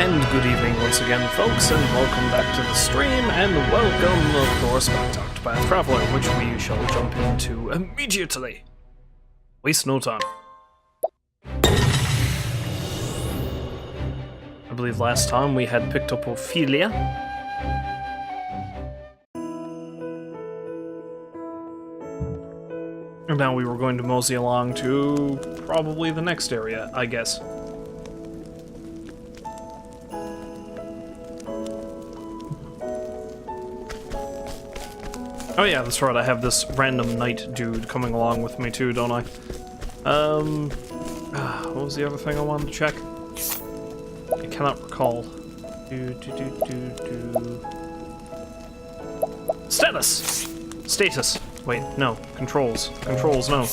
And good evening once again, folks, and welcome back to the stream, and welcome, of course, back to Octopath Traveler, which we shall jump into immediately. Waste no time. I believe last time we had picked up Ophelia. And now we were going to mosey along to probably the next area, I guess. Oh yeah, that's right, I have this random knight dude coming along with me too, don't I? What was the other thing I wanted to check? I cannot recall. Status! Status. Wait, no. Controls. Controls, no.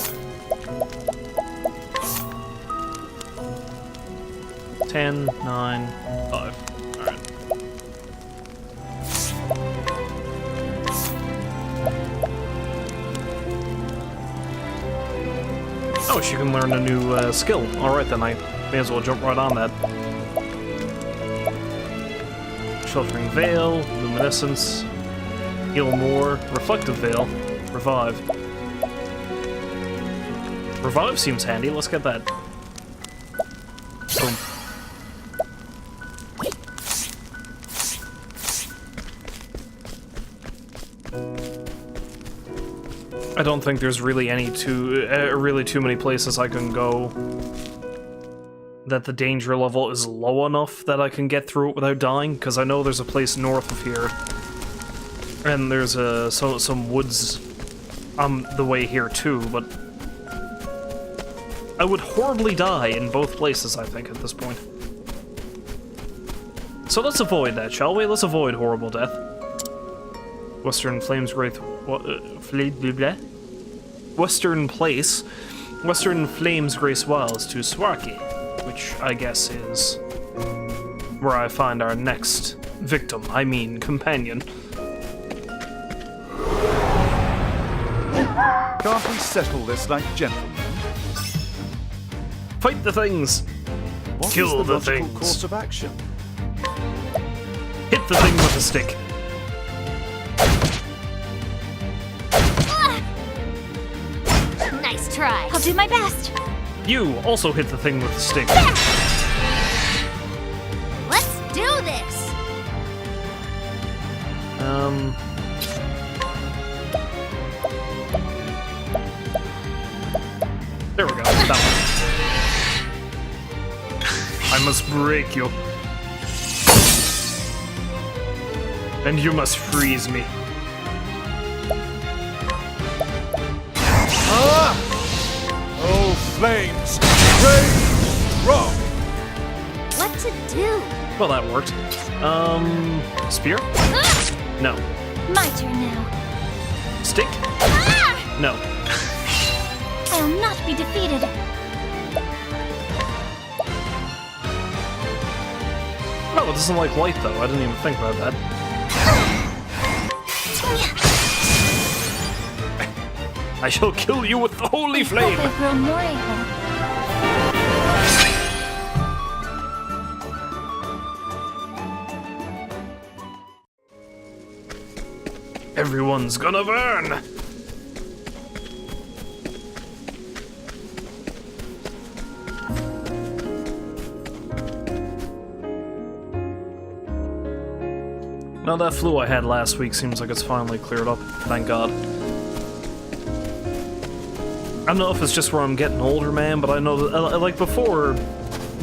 10, 9, 5. Alright. Oh, she can learn a new skill. Alright then, I may as well jump right on that. Sheltering Veil, Luminescence, Heal More, Reflective Veil, Revive. Revive seems handy, let's get that. Boom. I don't think there's really too many places I can go that the danger level is low enough that I can get through it without dying, because I know there's a place north of here, and there's some woods on the way here too, but I would horribly die in both places, I think, at this point. So let's avoid that, shall we? Let's avoid horrible death. Western Flames Grace... Western Place. Western Flames Grace Wilds to Swarky, which I guess is where I find our next victim, I mean companion. Can't we settle this like gentlemen? Fight the things! What Kill is the the logical things! course of action? Hit the thing with a stick. Nice try. I'll do my best. You also hit the thing with a stick. Let's do this. There we go. That one. I must break you. And you must freeze me. Ah! Oh, flames! Rage! Strong! What to do? Well, that worked. Spear? No. My turn now. Stick? No. I'll not be defeated. Oh, it doesn't like light, though. I didn't even think about that. I shall kill you with the holy flame! I've grown more able. Everyone's gonna burn! Now that flu I had last week seems like it's finally cleared up, thank God. I don't know if it's just where I'm getting older, man, but I know that, like, before,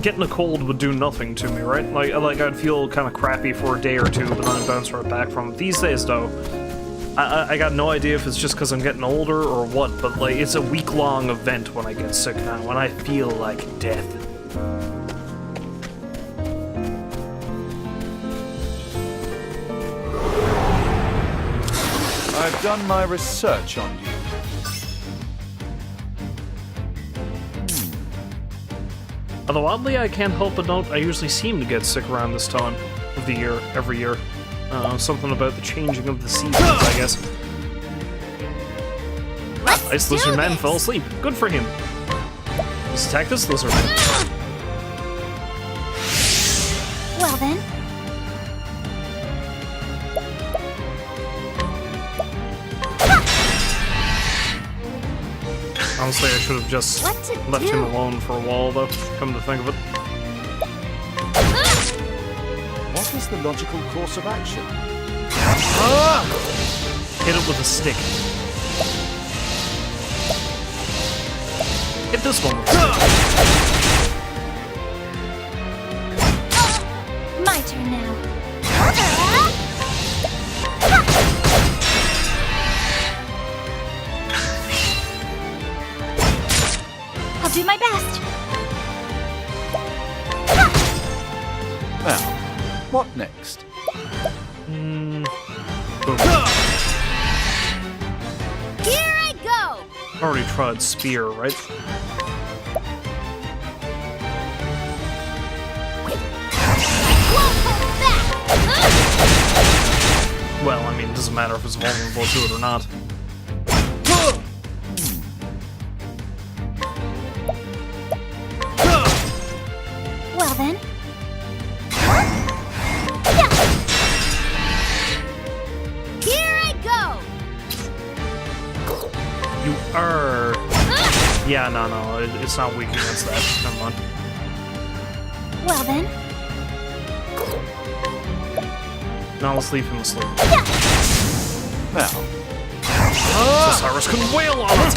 getting a cold would do nothing to me, right? Like I'd feel kind of crappy for a day or two, but then I'd bounce right back from it. These days, though, I got no idea if it's just because I'm getting older or what, but, like, it's a week-long event when I get sick now, when I feel like death. I've done my research on you. Although oddly, I can't help but note I usually seem to get sick around this time of the year, every year. Something about the changing of the seasons, I guess. Ice Lizard Man fell asleep. Good for him. Let's attack this lizard man. Well then. Honestly, I should have just What to left do? him alone for a while, though, come to think of it. What is the logical course of action? Hit it with a stick. Hit this one with a stick. My turn now. I'll do my best. Now, what next? Boom. Here I go. Already tried spear, right? Won't hold back. Well, I mean, it doesn't matter if it's vulnerable to it or not. Well then. Here I go. You are... Yeah, no, it's not weak against that. Never mind. Well then. Now let's leave him asleep. Now, So Cyrus can wail on it!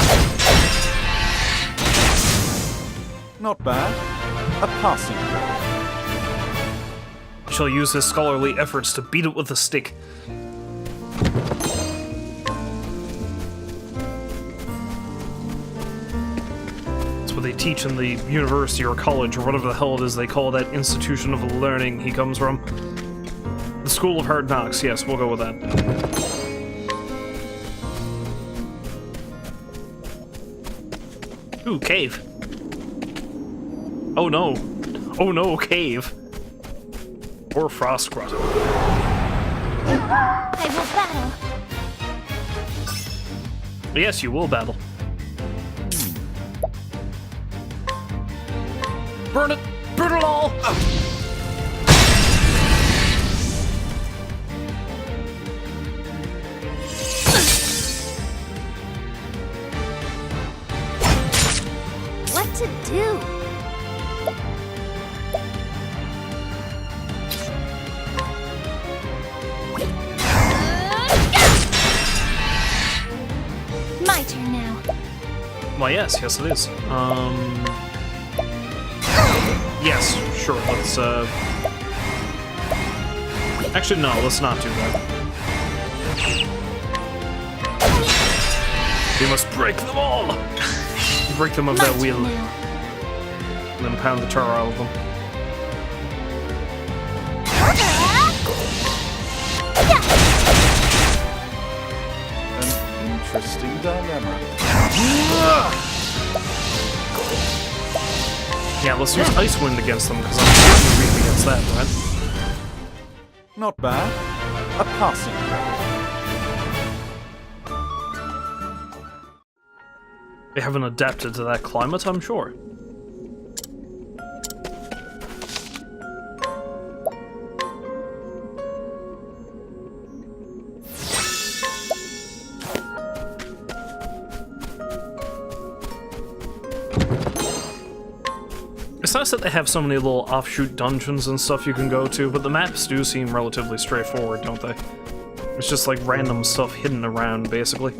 not bad. A passing grade. Shall use his scholarly efforts to beat it with a stick. That's what they teach in the university or college or whatever the hell it is they call that institution of learning he comes from. The School of Hard Knocks, yes, we'll go with that. Ooh, cave. Oh no. Oh no, cave. Or frost grotto. I will battle. Yes, you will battle. Burn it! Burn it all! What to do? My turn now. Well, yes, it is. Yes, sure, let's, Actually, no, let's not do that. We must break them all! Break them of My that turn wheel, now. and then pound the tar out of them. An interesting dilemma. Yeah, let's use Icewind against them, because I'm certainly weak against that, right? Not bad. A passing grade. They haven't adapted to that climate, I'm sure. It's nice that they have so many little offshoot dungeons and stuff you can go to, but the maps do seem relatively straightforward, don't they? It's just like random stuff hidden around, basically.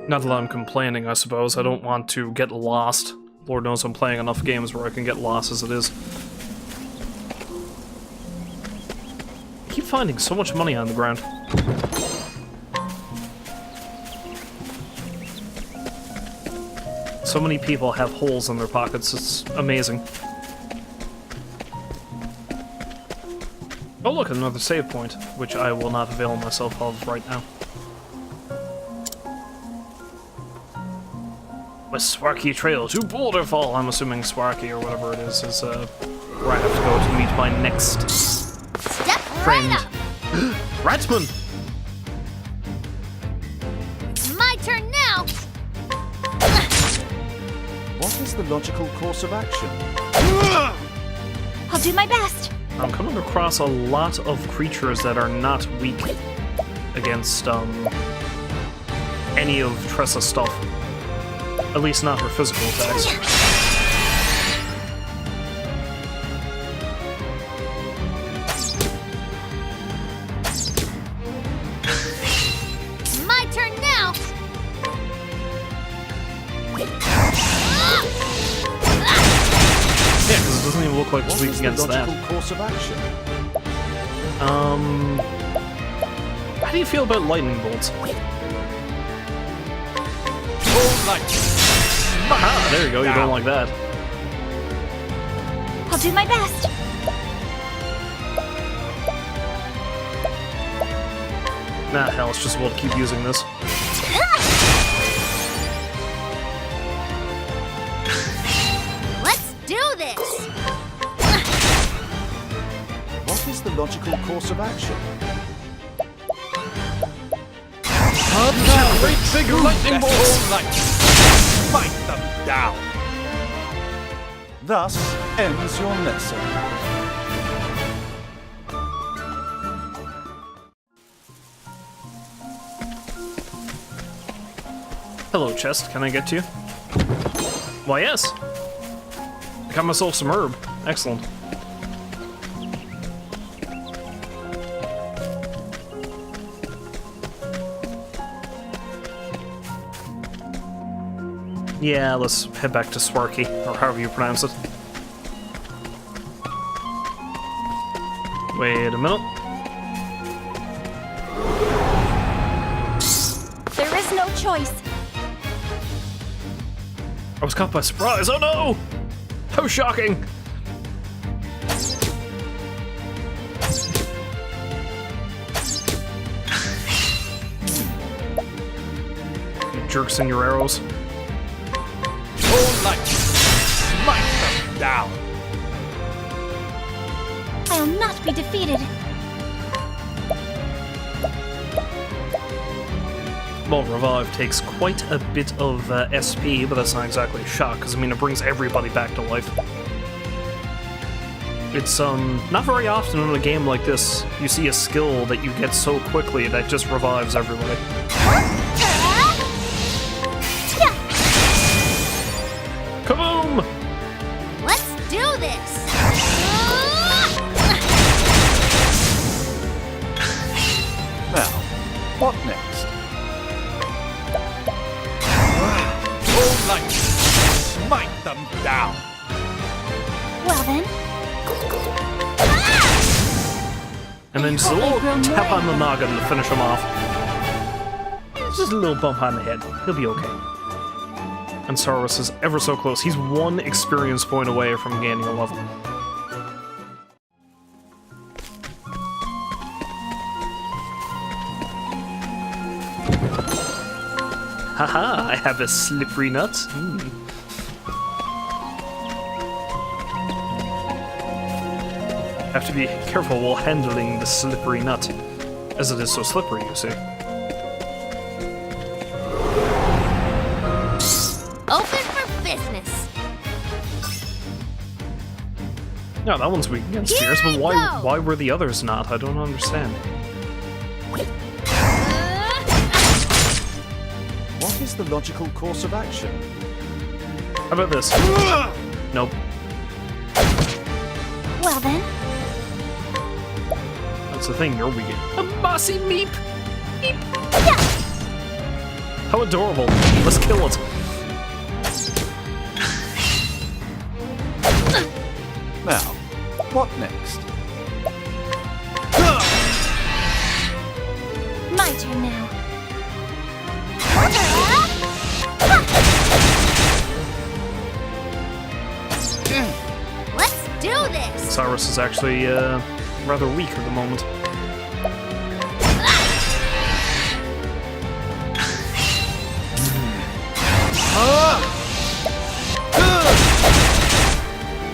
Not that I'm complaining, I suppose. I don't want to get lost. Lord knows I'm playing enough games where I can get lost as it is. I keep finding so much money on the ground. So many people have holes in their pockets, it's amazing. Oh look, another save point, which I will not avail myself of right now. With Swarky Trail to Boulderfall, I'm assuming Swarky or whatever it is where I have to go to meet my next Step friend. right up. Ratman! My turn now. What is the logical course of action? do my best. I'm coming across a lot of creatures that are not weak against any of Tressa's stuff. At least not her physical attacks. My turn now. Yeah, because it doesn't even look like it's What weak is the against that. logical course of action? How do you feel about lightning bolts? Aha, there you go, you don't like that. I'll do my best. Nah, hell, it's just we'll keep using this. Let's do this. What is the logical course of action? Great big lightning bolts! Fight them down! Thus ends your lesson. Hello, chest. Can I get to you? Why, yes. I got myself some herb. Excellent. Yeah, let's head back to Swarky, or however you pronounce it. Wait a minute. There is no choice. I was caught by surprise. Oh no! How shocking! You jerks in your arrows. All light! Smite them down! I'll not be defeated. Well, Revive takes quite a bit of SP, but that's not exactly a shock, because I mean, it brings everybody back to life. It's not very often in a game like this you see a skill that you get so quickly that just revives everybody. Kaboom! Let's do this. Now, what next? All light! Smite them down! Well then. And then just a little tap on the noggin to finish him off. Just a little bump on the head. He'll be okay. And Saurus is ever so close. He's one experience point away from gaining a level. Haha, I have a slippery nut. Have to be careful while handling the slippery nut, as it is so slippery, you see. Open for business. No, that one's weak against Here spears, but I go. why were the others not? I don't understand. What is the logical course of action? How about this? Nope. Well then. That's the thing, you're weak. A mossy meep! Meep! Yeah. How adorable. Let's kill it. Now, what next? My turn now. Let's do this. Cyrus is actually rather weak at the moment.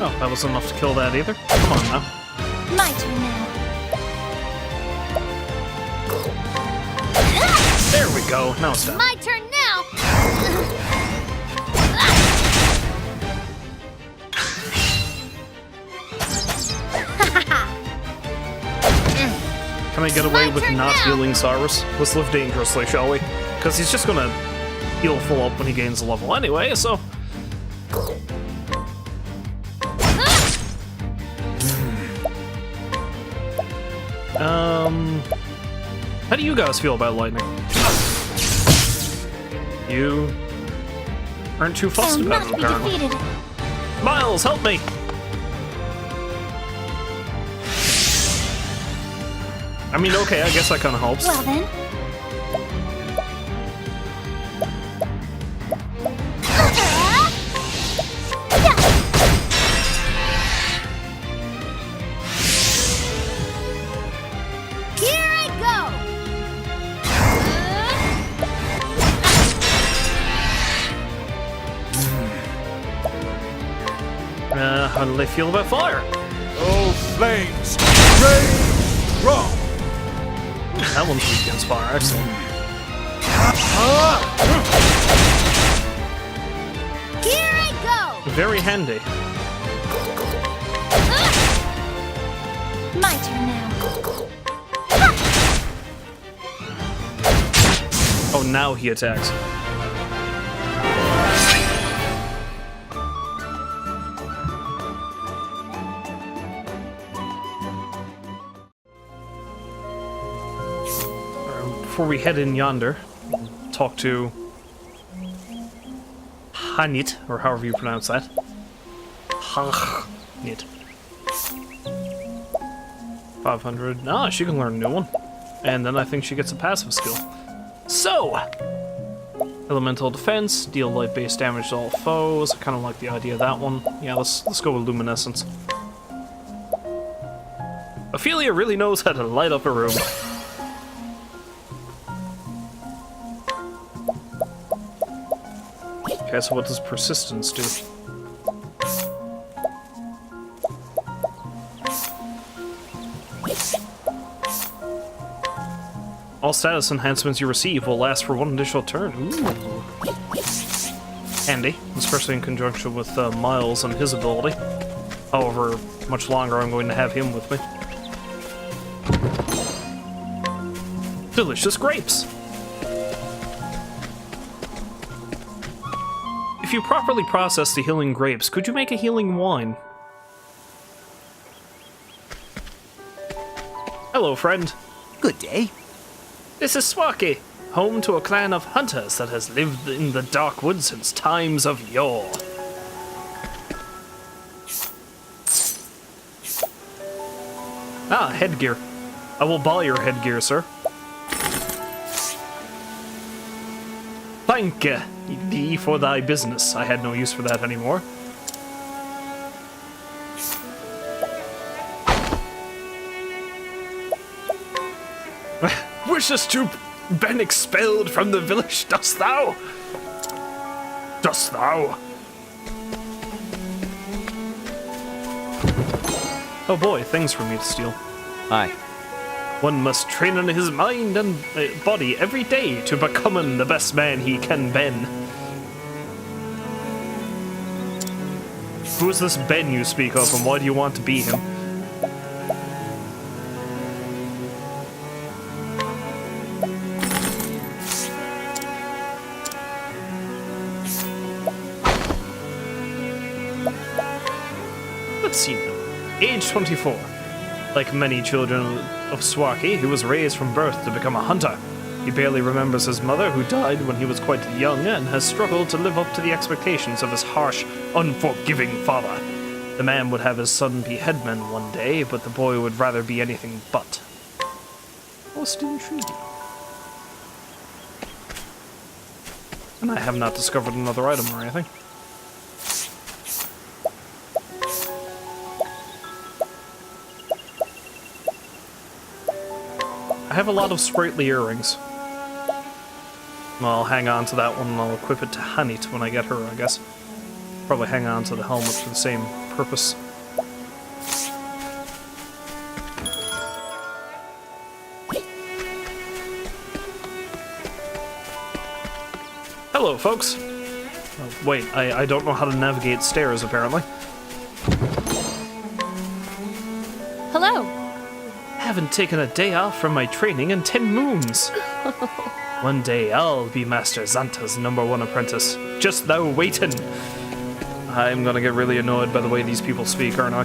Oh, that was enough to kill that either. Come on now. My turn now. There we go. Now it's down. My turn now. I get away My with turn not now. healing Cyrus? Let's live dangerously, shall we? Because he's just gonna heal full up when he gains a level anyway, so... How do you guys feel about lightning? You aren't too fussed I'll about not it, be apparently. defeated. Miles, help me! I mean, okay, I guess that kind of helps. Well then. Here I How do they feel about fire? Oh, flames! Rain! Strong! That one's weak against fire, excellent. Here I go. Very handy. My turn now. Oh, now he attacks. Before we head in yonder, talk to Hanit, or however you pronounce that. Hanit. 500. Ah, she can learn a new one. And then I think she gets a passive skill. So! Elemental defense, deal light-based damage to all foes. I kind of like the idea of that one. Yeah, let's go with luminescence. Ophelia really knows how to light up a room. Okay, so what does persistence do? All status enhancements you receive will last for one additional turn. Ooh. Handy, especially in conjunction with Miles and his ability. However much longer I'm going to have him with me. Delicious grapes! If you properly process the healing grapes, could you make a healing wine? Hello, friend. Good day. This is Swaki, home to a clan of hunters that has lived in the dark woods since times of yore. Ah, headgear. I will buy your headgear, sir. Thank thee for thy business. I had no use for that anymore. Wishest to been expelled from the village, dost thou? Dost thou? Oh boy, things for me to steal. Hi. One must train on his mind and body every day to becoming the best man he can ben. Who is this Ben you speak of, and why do you want to be him? Let's see now. Age 24. Like many children of Swaki, he was raised from birth to become a hunter. He barely remembers his mother, who died when he was quite young, and has struggled to live up to the expectations of his harsh, unforgiving father. The man would have his son be headman one day, but the boy would rather be anything but. Most intriguing. And I have not discovered another item or anything. I have a lot of sprightly earrings. Well, I'll hang on to that one and I'll equip it to Hanit when I get her, I guess. Probably hang on to the helmet for the same purpose. Hello, folks. Oh, wait, I don't know how to navigate stairs, apparently. Hello. haven't taken a day off from my training in 10 moons. One day I'll be Master Xanta's #1 apprentice. Just thou waitin'. I'm gonna get really annoyed by the way these people speak, aren't I?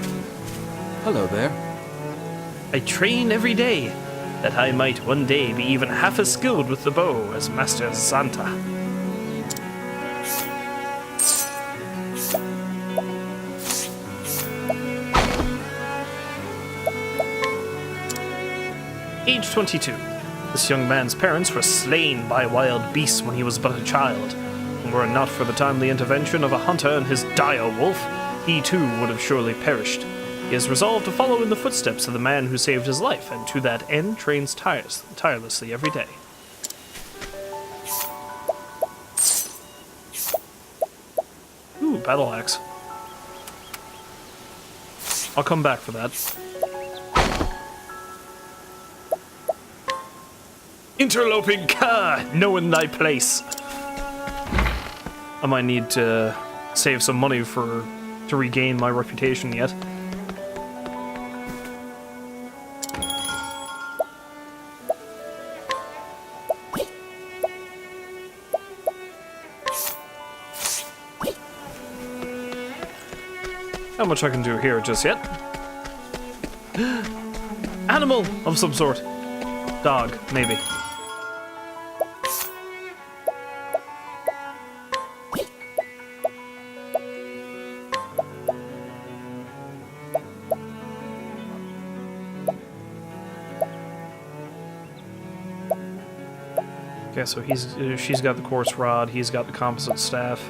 Hello there. I train every day, that I might one day be even half as skilled with the bow as Master Xanta. Age 22. This young man's parents were slain by wild beasts when he was but a child. And were it not for the timely intervention of a hunter and his dire wolf, he too would have surely perished. He has resolved to follow in the footsteps of the man who saved his life, and to that end trains tirelessly every day. Ooh, battle axe. I'll come back for that. Interloping cur, knowing thy place. I might need to save some money to regain my reputation yet. Not much I can do here just yet. Animal of some sort. Dog, maybe. Okay, so she's got the coarse rod, he's got the composite staff.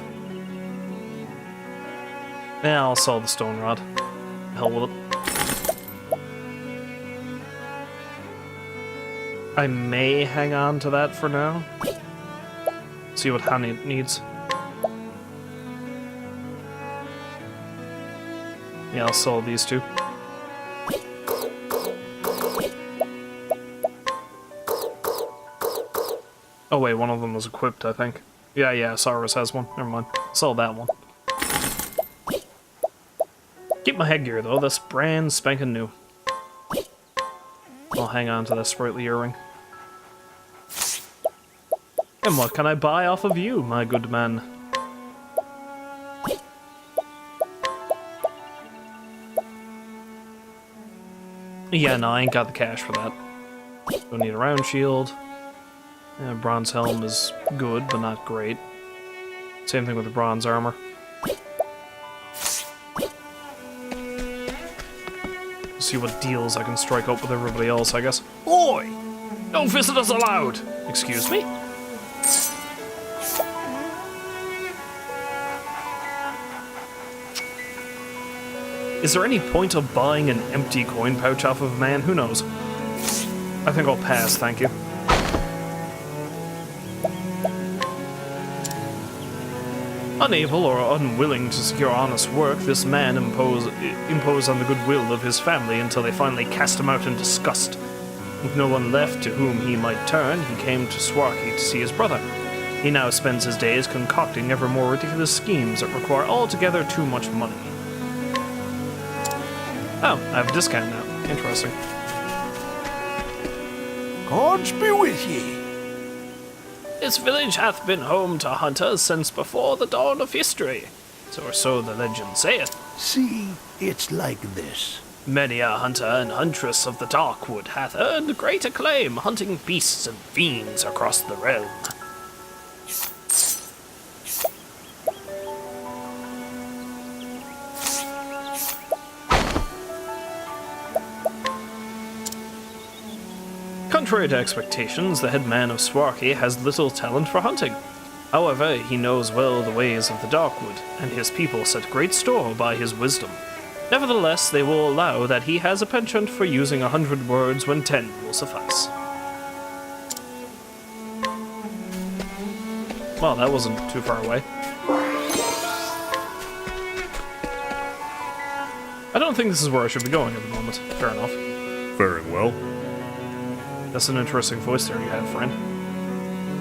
Yeah, I'll sell the stone rod. Hell with it. I may hang on to that for now. See what Honey needs. Yeah, I'll sell these two. Oh wait, one of them was equipped, I think. Yeah, Cyrus has one. Never mind. Sell that one. Keep my headgear though, that's brand spanking new. I'll hang on to that sprightly earring. And what can I buy off of you, my good man? Yeah, no, I ain't got the cash for that. Don't need a round shield. Yeah, bronze helm is good, but not great. Same thing with the bronze armor. See what deals I can strike up with everybody else, I guess. Oi! No visitors allowed! Excuse me? Is there any point of buying an empty coin pouch off of a man? Who knows? I think I'll pass, thank you. Unable or unwilling to secure honest work, this man imposed on the goodwill of his family until they finally cast him out in disgust. With no one left to whom he might turn, he came to Swarky to see his brother. He now spends his days concocting ever more ridiculous schemes that require altogether too much money. Oh, I have a discount now. Interesting. Gods be with ye. This village hath been home to hunters since before the dawn of history, or so the legend saith. See, it's like this. Many a hunter and huntress of the Darkwood hath earned great acclaim hunting beasts and fiends across the realm. Contrary to expectations, the headman of Swarky has little talent for hunting. However, he knows well the ways of the Darkwood, and his people set great store by his wisdom. Nevertheless, they will allow that he has a penchant for using 100 words when 10 will suffice. Well, that wasn't too far away. I don't think this is where I should be going at the moment. Fair enough. Very well. That's an interesting voice there you have, friend.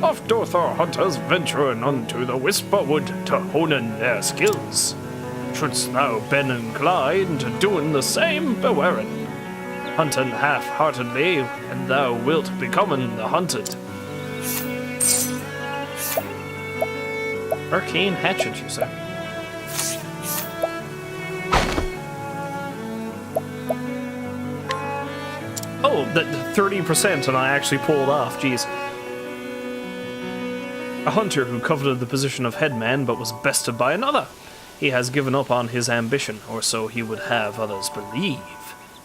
Oft doth our hunters venturing unto the Whisperwood to honen their skills. Shouldst thou been inclined to doing the same, beware it. Hunting half-heartedly, and thou wilt becoming the hunted. Arcane hatchet, you say? Oh, that 30% and I actually pulled off, jeez. A hunter who coveted the position of headman but was bested by another. He has given up on his ambition, or so he would have others believe.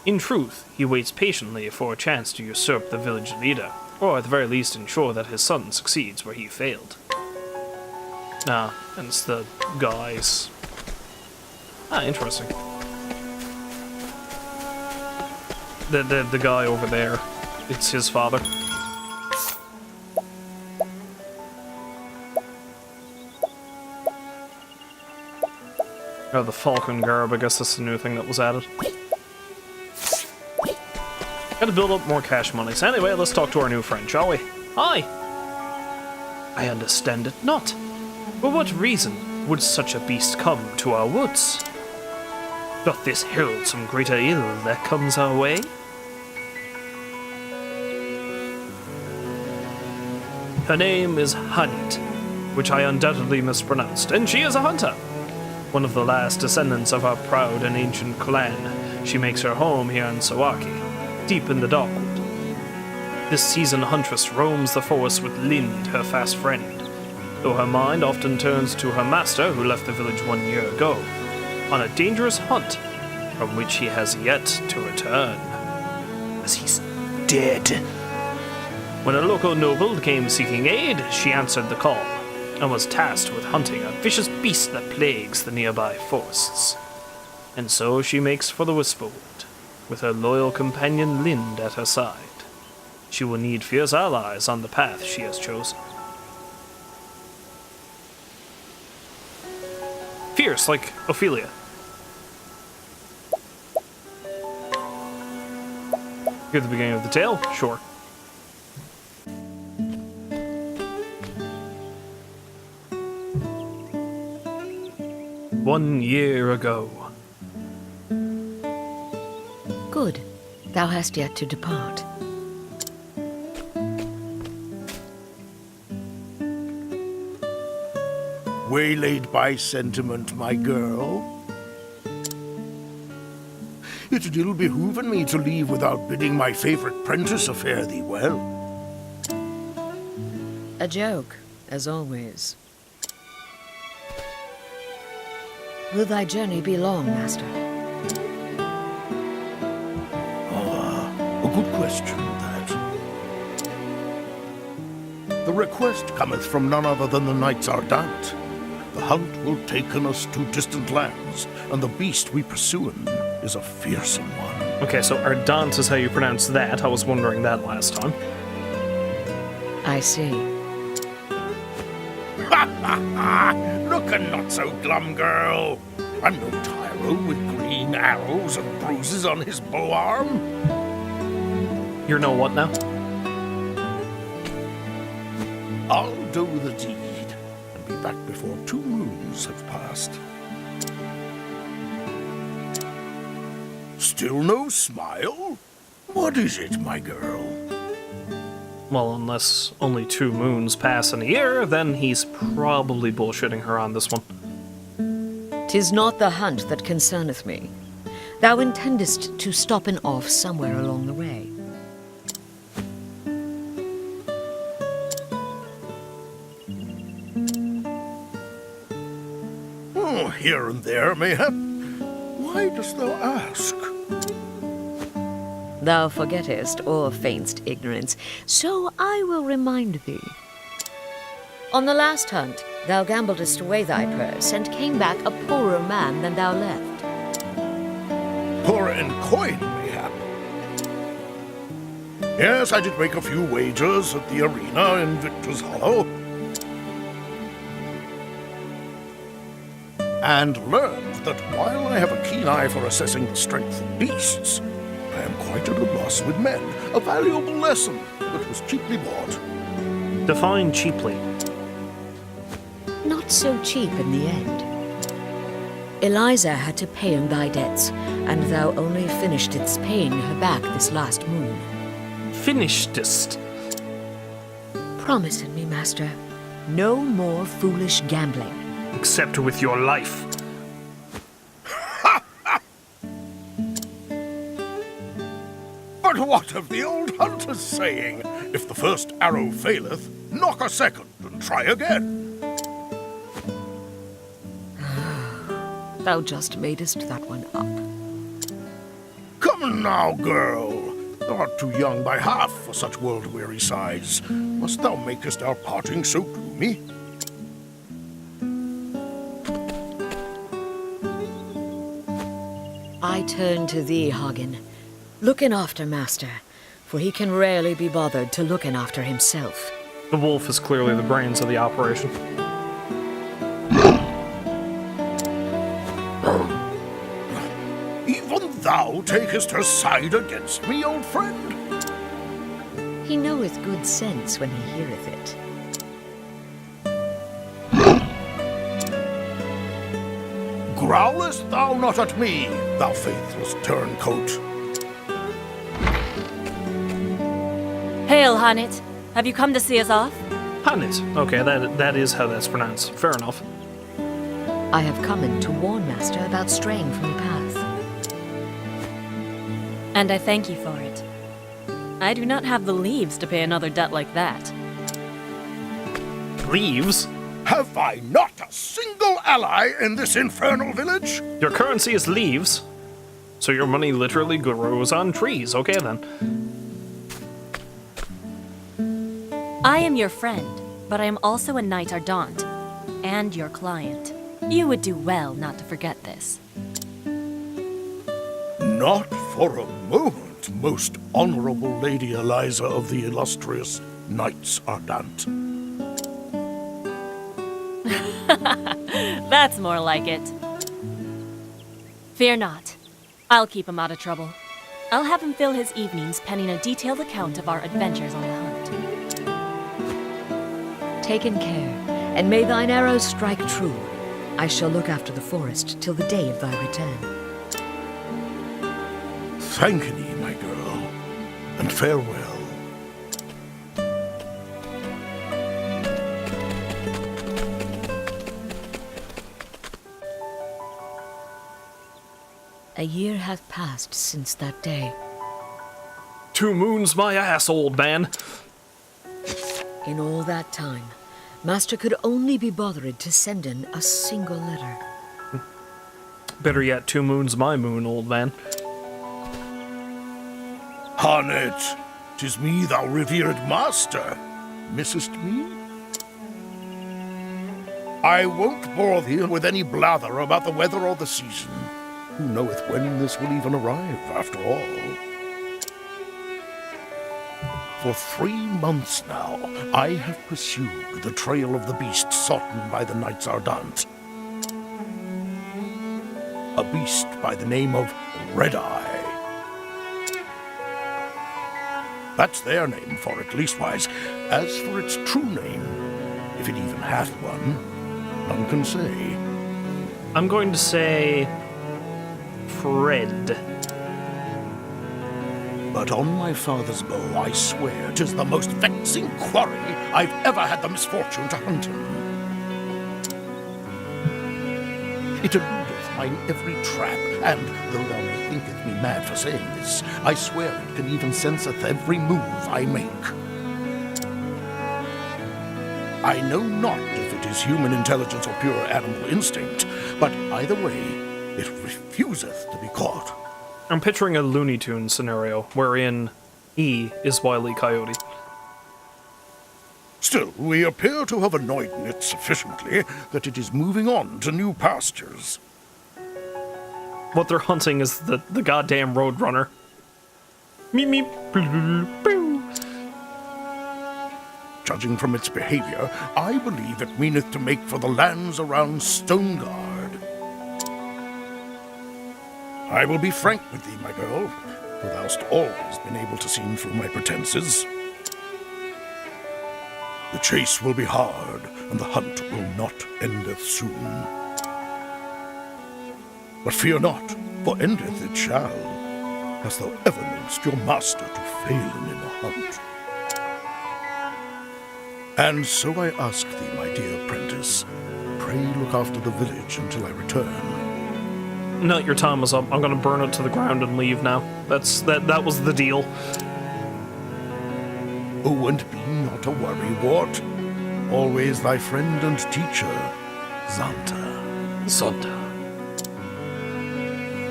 In truth, he waits patiently for a chance to usurp the village leader, or at the very least ensure that his son succeeds where he failed. Ah, and it's the guys. Ah, interesting. The guy over there, it's his father. Oh, the falcon garb, I guess that's the new thing that was added. Gotta build up more cash money. So anyway, let's talk to our new friend, shall we? Hi! I understand it not. For what reason would such a beast come to our woods? Doth this herald some greater ill that comes our way? Her name is Hunt, which I undoubtedly mispronounced, and she is a hunter. One of the last descendants of our proud and ancient clan, she makes her home here in Sawaki, deep in the Darkwood. This seasoned huntress roams the forest with Lind, her fast friend, though her mind often turns to her master, who left the village 1 year ago, on a dangerous hunt from which he has yet to return, as he's dead. When a local noble came seeking aid, she answered the call, and was tasked with hunting a vicious beast that plagues the nearby forests. And so she makes for the Whisperwood, with her loyal companion Lind at her side. She will need fierce allies on the path she has chosen. Fierce, like Ophelia. Hear the beginning of the tale? Sure. "1 year ago." Good. Thou hast yet to depart. Waylaid by sentiment, my girl. It had ill behooven me to leave without bidding my favorite prentice a fare thee well. A joke, as always. Will thy journey be long, master? A good question, that. The request cometh from none other than the Knights Ardent. The hunt will taken us to distant lands, and the beast we pursuin is a fearsome one. Okay, so Ardent is how you pronounce that. I was wondering that last time. I see. Ha ha ha! Looking not so glum, girl. I'm no tyro with green arrows and bruises on his bow arm. You know what now? I'll do the deed and be back before 2 moons have passed. Still no smile? What is it, my girl? Well, unless only 2 moons pass in a year, then he's probably bullshitting her on this one. 'Tis not the hunt that concerneth me. Thou intendest to stop and off somewhere along the way. Oh, here and there, mayhap. Why dost thou ask? Thou forgettest or feign'st ignorance, so I will remind thee. On the last hunt, thou gambledest away thy purse, and came back a poorer man than thou left. Poorer in coin, mayhap. Yes, I did make a few wagers at the arena in Victor's Hollow. And learned that while I have a keen eye for assessing the strength of beasts, I am quite at a loss with men. A valuable lesson that was cheaply bought. Define cheaply. Not so cheap in the end. Eliza had to pay him thy debts, and thou only finishedst paying her back this last moon. Finishedst. Promise me, master, no more foolish gambling. Except with your life. But what of the old hunter's saying? If the first arrow faileth, knock a second and try again. Thou just madest that one up. Come now, girl. Thou art too young by half for such world-weary sighs. Must thou makest our parting so gloomy? I turn to thee, Hagen. Looking after master, for he can rarely be bothered to looking after himself. The wolf is clearly the brains of the operation. Even thou takest her side against me, old friend? He knoweth good sense when he heareth it. Growlest thou not at me, thou faithless turncoat? Hail, Hanit. Have you come to see us off? Hanit. Okay, that is how that's pronounced. Fair enough. I have come in to warn master about straying from the path. And I thank you for it. I do not have the leaves to pay another debt like that. Leaves? Have I not a single ally in this infernal village? Your currency is leaves. So your money literally grows on trees. Okay, then. I am your friend, but I am also a knight ardent, and your client. You would do well not to forget this. Not for a moment, most honorable Lady Eliza of the illustrious Knights Ardent. That's more like it. Fear not. I'll keep him out of trouble. I'll have him fill his evenings penning a detailed account of our adventures on the hunt. Taken care, and may thine arrows strike true. I shall look after the forest till the day of thy return. Thank thee, my girl, and farewell. A year hath passed since that day. 2 moons my ass, old man. In all that time, master could only be bothered to send in a single letter. Better yet, 2 moons my moon, old man. Hanit, 'tis me, thou revered master. Missest me? I won't bore thee with any blather about the weather or the season. Who knoweth when this will even arrive, after all? For 3 months now, I have pursued the trail of the beast sought by the Knights Ardent. A beast by the name of Red-Eye. That's their name for it, leastwise. As for its true name, if it even hath one, none can say. I'm going to say... Fred. But on my father's bow, I swear 'tis the most vexing quarry I've ever had the misfortune to hunt him. It eludeth mine every trap, and though thou may thinketh me mad for saying this, I swear it can even senseth every move I make. I know not if it is human intelligence or pure animal instinct, but either way, it refuseth to be caught. I'm picturing a Looney Tunes scenario wherein E is Wile E. Coyote. Still, we appear to have annoyed it sufficiently that it is moving on to new pastures. What they're hunting is the goddamn Roadrunner. Meep meep. Boo. Judging from its behavior, I believe it meaneth to make for the lands around Stoneguard. I will be frank with thee, my girl, for thou'st always been able to see through my pretenses. The chase will be hard, and the hunt will not endeth soon. But fear not, for endeth it shall. Hast thou ever knowst your master to fail in a hunt? And so I ask thee, my dear apprentice, pray look after the village until I return. No, your time was up. I'm gonna burn it to the ground and leave now. That was the deal. Oh, and be not a worrywart. Always thy friend and teacher, Xanta. Zonta.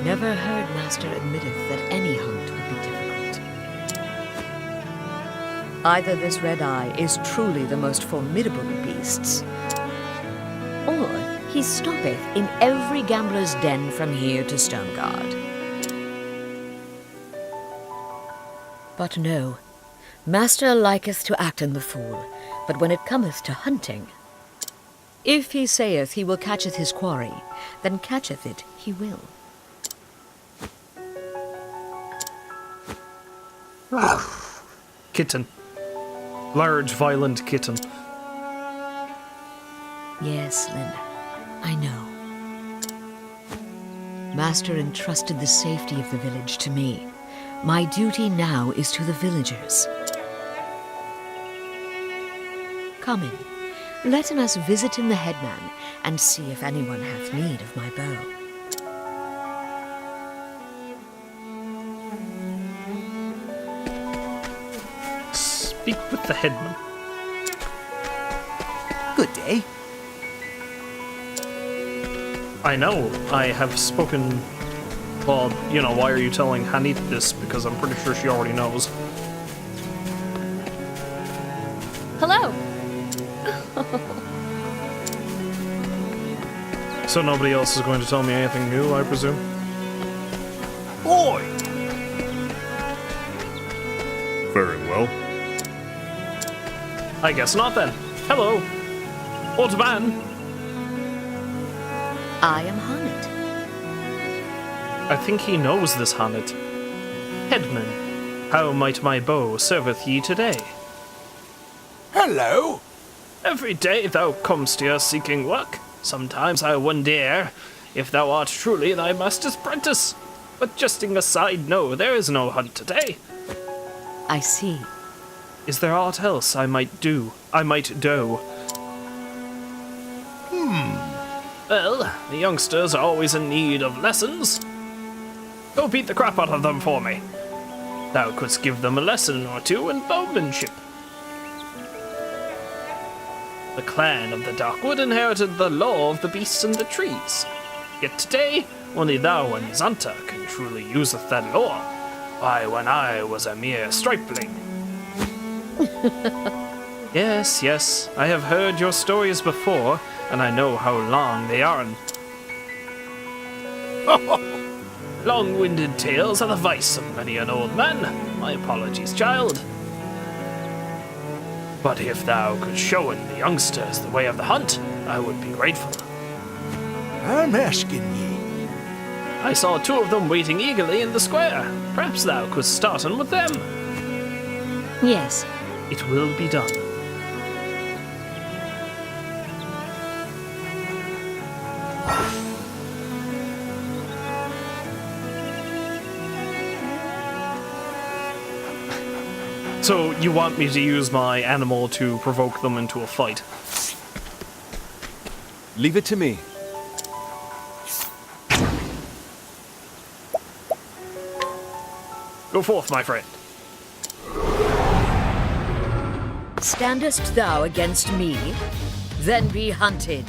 Never heard Master admitteth that any hunt would be difficult. Either this red eye is truly the most formidable of beasts, or he stoppeth in every gambler's den from here to Stoneguard. But no, Master liketh to act in the fool, but when it cometh to hunting, if he saith he will catcheth his quarry, then catcheth it he will. Kitten. Large, violent kitten. Yes, Linda, I know. Master entrusted the safety of the village to me. My duty now is to the villagers. Come in, let us visit in the headman, and see if anyone hath need of my bow. Speak with the headman. Good day. I know. I have spoken... Well, you know, why are you telling Hanit this? Because I'm pretty sure she already knows. Hello. So nobody else is going to tell me anything new, I presume? Boy! Very well. I guess not then. Hello. Old man. I am Hanit. I think he knows this Hanit. Headman, how might my bow serveth ye today? Hello! Every day thou comest here seeking work. Sometimes I wonder if thou art truly thy master's prentice. But jesting aside, no, there is no hunt today. I see. Is there aught else I might do? Well, the youngsters are always in need of lessons. Go beat the crap out of them for me. Thou couldst give them a lesson or two in bowmanship. The clan of the Darkwood inherited the law of the beasts and the trees. Yet today, only thou and Xanta can truly useth that law. Why, when I was a mere stripling. Yes, I have heard your stories before, and I know how long they are. Long-winded tales are the vice of many an old man. My apologies, child. But if thou could show in the youngsters the way of the hunt, I would be grateful. I'm asking ye. I saw two of them waiting eagerly in the square. Perhaps thou couldst start in with them. Yes. It will be done. So, you want me to use my animal to provoke them into a fight? Leave it to me. Go forth, my friend. Standest thou against me? Then be hunted.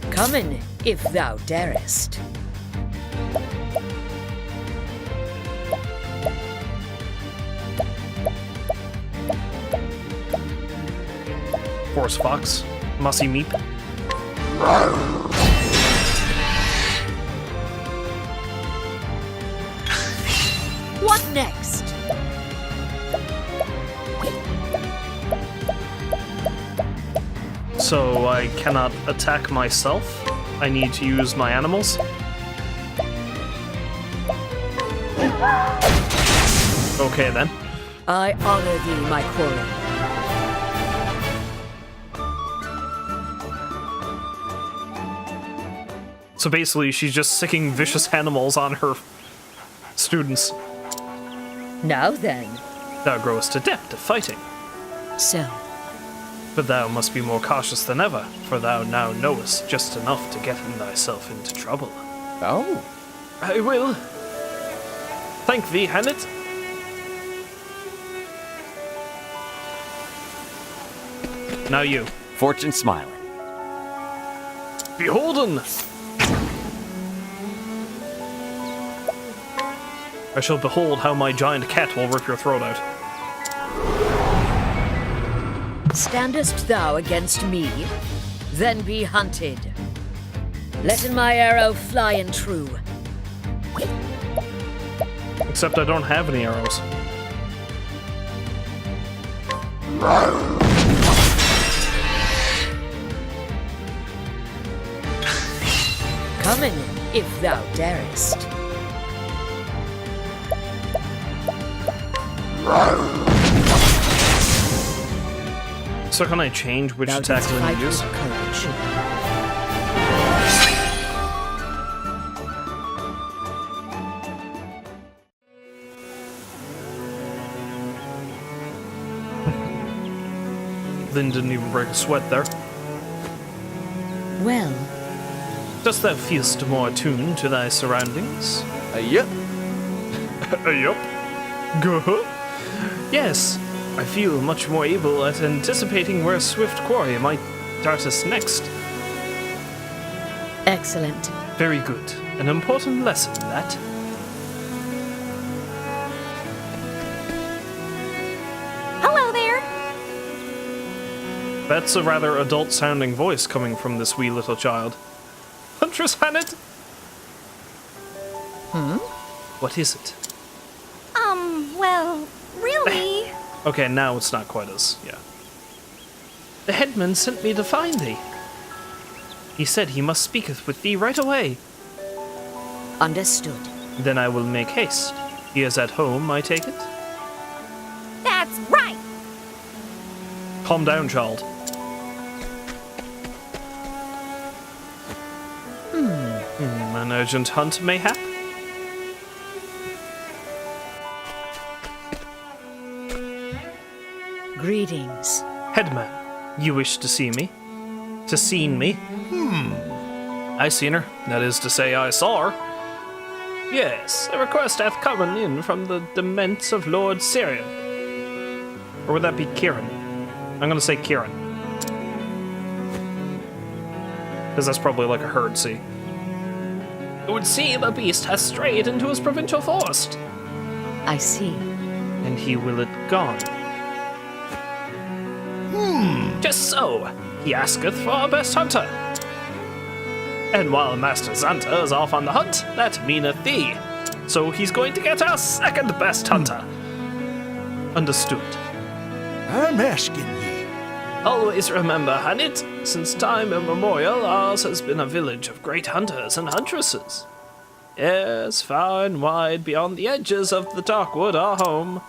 Come in, if thou darest. Horse fox, mussy meep. What next? So I cannot attack myself? I need to use my animals? Okay then. I honor thee, my quarry. So basically, she's just sicking vicious animals on her students. Now then. Thou growest adept at fighting. So, But thou must be more cautious than ever, for thou now knowest just enough to get thyself into trouble. Oh. I will. Thank thee, Hannet. Now you. Fortune smiling. Beholden! I shall behold how my giant cat will rip your throat out. standest thou against me? Then be hunted. Let my arrow fly and true. Except I don't have any arrows. Come in, if thou darest. So can I change which Thou attack didst I'm fight gonna use? with courage. Lynn didn't even break a sweat there. Well, Dost thou feelst more attuned to thy surroundings? Yep. Yup. Guh. Yes, I feel much more able at anticipating where swift quarry might dart us next. excellent. Very good. An important lesson, that. Hello there! That's a rather adult-sounding voice coming from this wee little child. Huntress Hannet? What is it? Well, really? Okay, now it's not quite as, yeah. The headman sent me to find thee. He said he must speaketh with thee right away. Understood. Then I will make haste. He is at home, I take it? That's right! Calm down, child. An urgent hunt, mayhap? Greetings. Headman, you wish to see me? To seen me? I seen her. That is to say, I saw her. Yes, a request hath come in from the demesnes of Lord Syrian. Or would that be Kieran? I'm gonna say Kieran. Because that's probably like a herd sea. It would seem a beast hath strayed into his provincial forest, I see. and he will it gone. Just so. He asketh for our best hunter. And while Master Xanta is off on the hunt, that meaneth thee. So he's going to get our second best hunter. Understood. I'm asking ye. Always remember, Hanit, since time immemorial, ours has been a village of great hunters and huntresses. Yes, far and wide beyond the edges of the Darkwood, our home.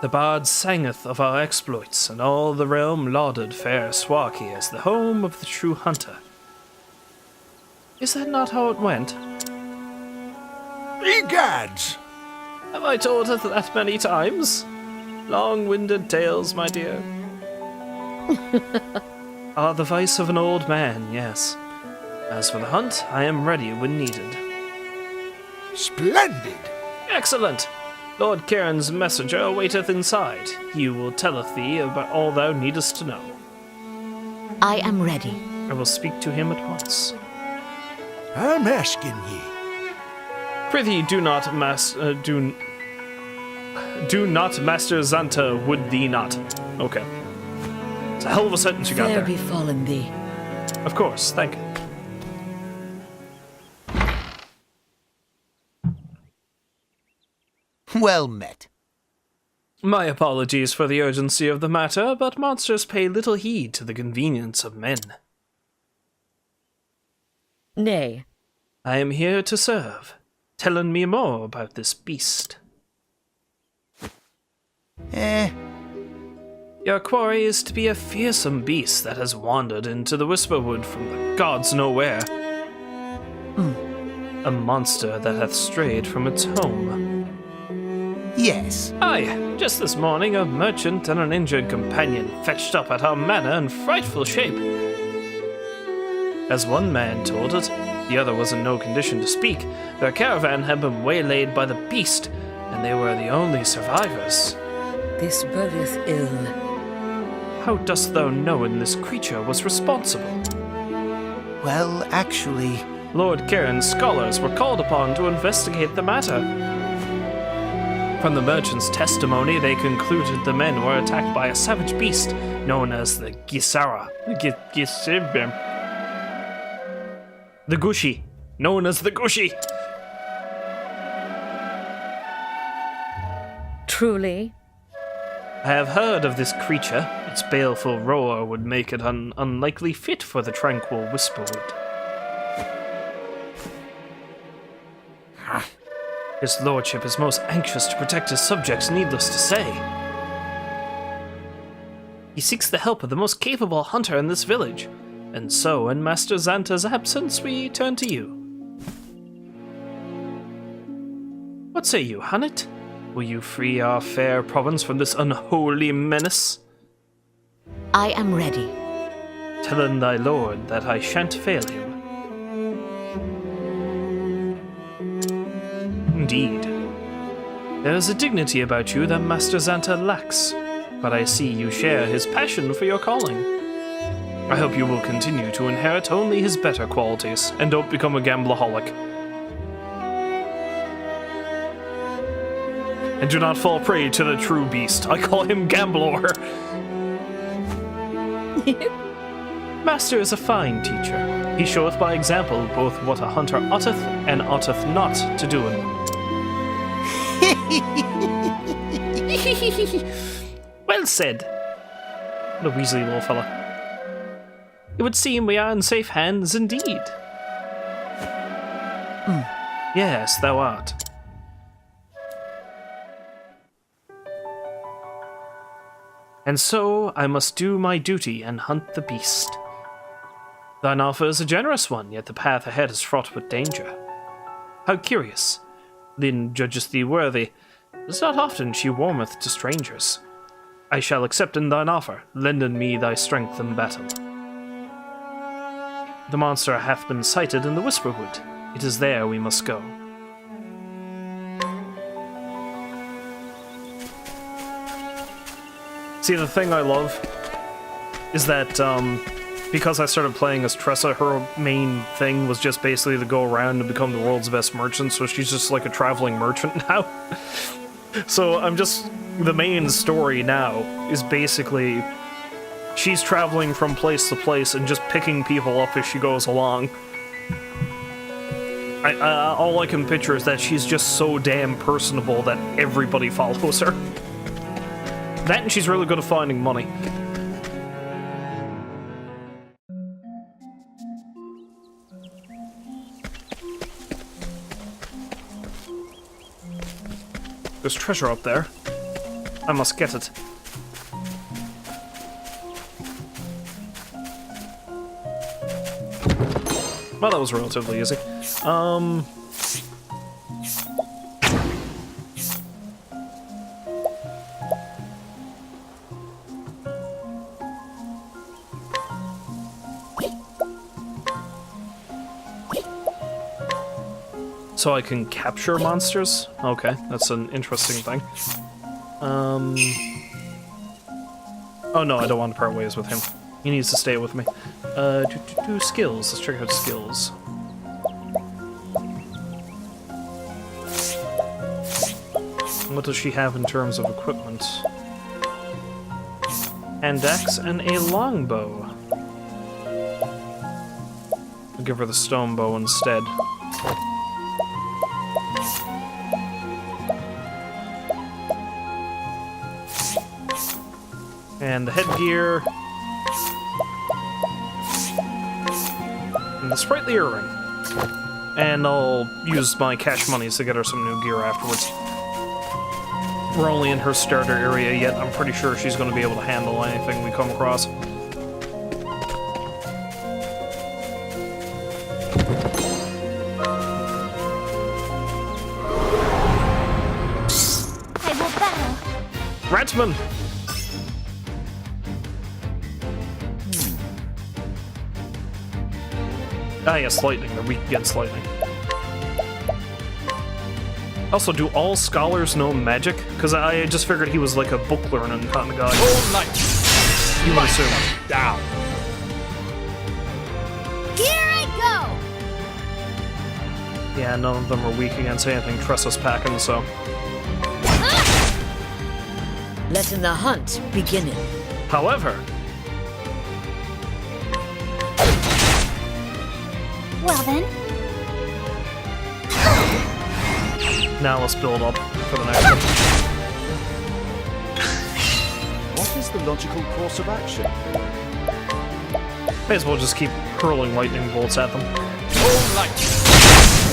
The bard sangeth of our exploits, and all the realm lauded fair Swarky as the home of the true hunter. Is that not how it went? Egads! Have I told it that many times? Long-winded tales, my dear. Are the vice of an old man, yes. As for the hunt, I am ready when needed. Splendid! Excellent! Lord Kieran's messenger waiteth inside. He will telleth thee about all thou needest to know. I am ready. I will speak to him at once. I'm asking ye. Prithee, do not do not Master Xanta would thee not. Okay. It's a hell of a sentence you got Fair there. befallen thee. Of course, thank you. Well met. My apologies for the urgency of the matter, but monsters pay little heed to the convenience of men. Nay, I am here to serve. Telling me more about this beast. Eh, Your quarry is to be a fearsome beast that has wandered into the Whisperwood from the gods nowhere. A monster that hath strayed from its home. Yes. Aye, just this morning a merchant and an injured companion fetched up at our manor in frightful shape. As one man told it, the other was in no condition to speak. Their caravan had been waylaid by the beast, and they were the only survivors. This bodeth ill. How dost thou know when this creature was responsible? Well, actually... Lord Kieran's scholars were called upon to investigate the matter. From the merchant's testimony, they concluded the men were attacked by a savage beast known as the Gisara. The Gushi, known as the Gushi. Truly? I have heard of this creature. Its baleful roar would make it an unlikely fit for the tranquil Whisperwood. His lordship is most anxious to protect his subjects, needless to say. He seeks the help of the most capable hunter in this village, and so, in Master Xanta's absence, we turn to you. What say you, Hannet? Will you free our fair province from this unholy menace? I am ready. Tell in thy lord that I shan't fail him. Indeed. There is a dignity about you that Master Xanta lacks, but I see you share his passion for your calling. I hope you will continue to inherit only his better qualities, and don't become a gamblaholic. And do not fall prey to the true beast. I call him Gamblor. Master is a fine teacher. He showeth by example both what a hunter oughteth and oughteth not to do. Well said. What a Weasley little fella. It would seem we are in safe hands indeed. Yes, thou art. And so I must do my duty and hunt the beast. Thine offer is a generous one, yet the path ahead is fraught with danger. How curious. Lynn judgeth thee worthy. It is not often she warmeth to strangers. I shall accept in thine offer, lenden me thy strength in battle. The monster hath been sighted in the Whisperwood. It is there we must go. See, the thing I love is that, because I started playing as Tressa, her main thing was just basically to go around and become the world's best merchant, so she's just like a traveling merchant now. So the main story now is basically she's traveling from place to place and just picking people up as she goes along. All I can picture is that she's just so damn personable that everybody follows her. That and she's really good at finding money. There's treasure up there. I must get it. Well, that was relatively easy. So I can capture monsters? Okay, that's an interesting thing. Oh no, I don't want to part ways with him. He needs to stay with me. Skills. Let's check out skills. What does she have in terms of equipment? Hand axe and a longbow. I'll give her the stone bow instead. And the headgear. And the sprightly earring. And I'll use my cash monies to get her some new gear afterwards. We're only in her starter area yet. I'm pretty sure she's going to be able to handle anything we come across. I will battle. Ratsman! Ah, yes, lightning. They're weak against lightning. Also, do all scholars know magic? Because I just figured he was like a book learning kind of guy. All night. You would assume. Down. Here I go. Yeah, none of them are weak against anything Tressa's packing, so... Letting the hunt begin. However, Well then, now let's build up for the next one. What is the logical course of action? May as well just keep hurling lightning bolts at them. All night.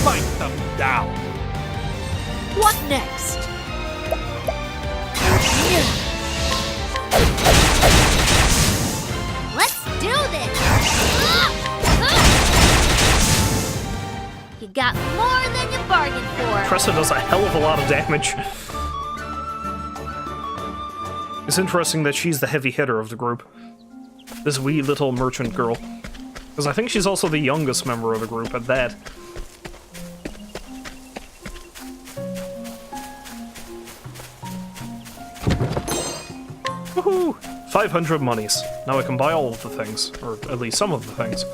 Fight them down. What next? let's do this. You got more than you bargained for. Tressa does a hell of a lot of damage. It's interesting that she's the heavy hitter of the group. This wee little merchant girl. Because I think she's also the youngest member of the group at that. Woohoo! 500 monies. Now I can buy all of the things. Or at least some of the things.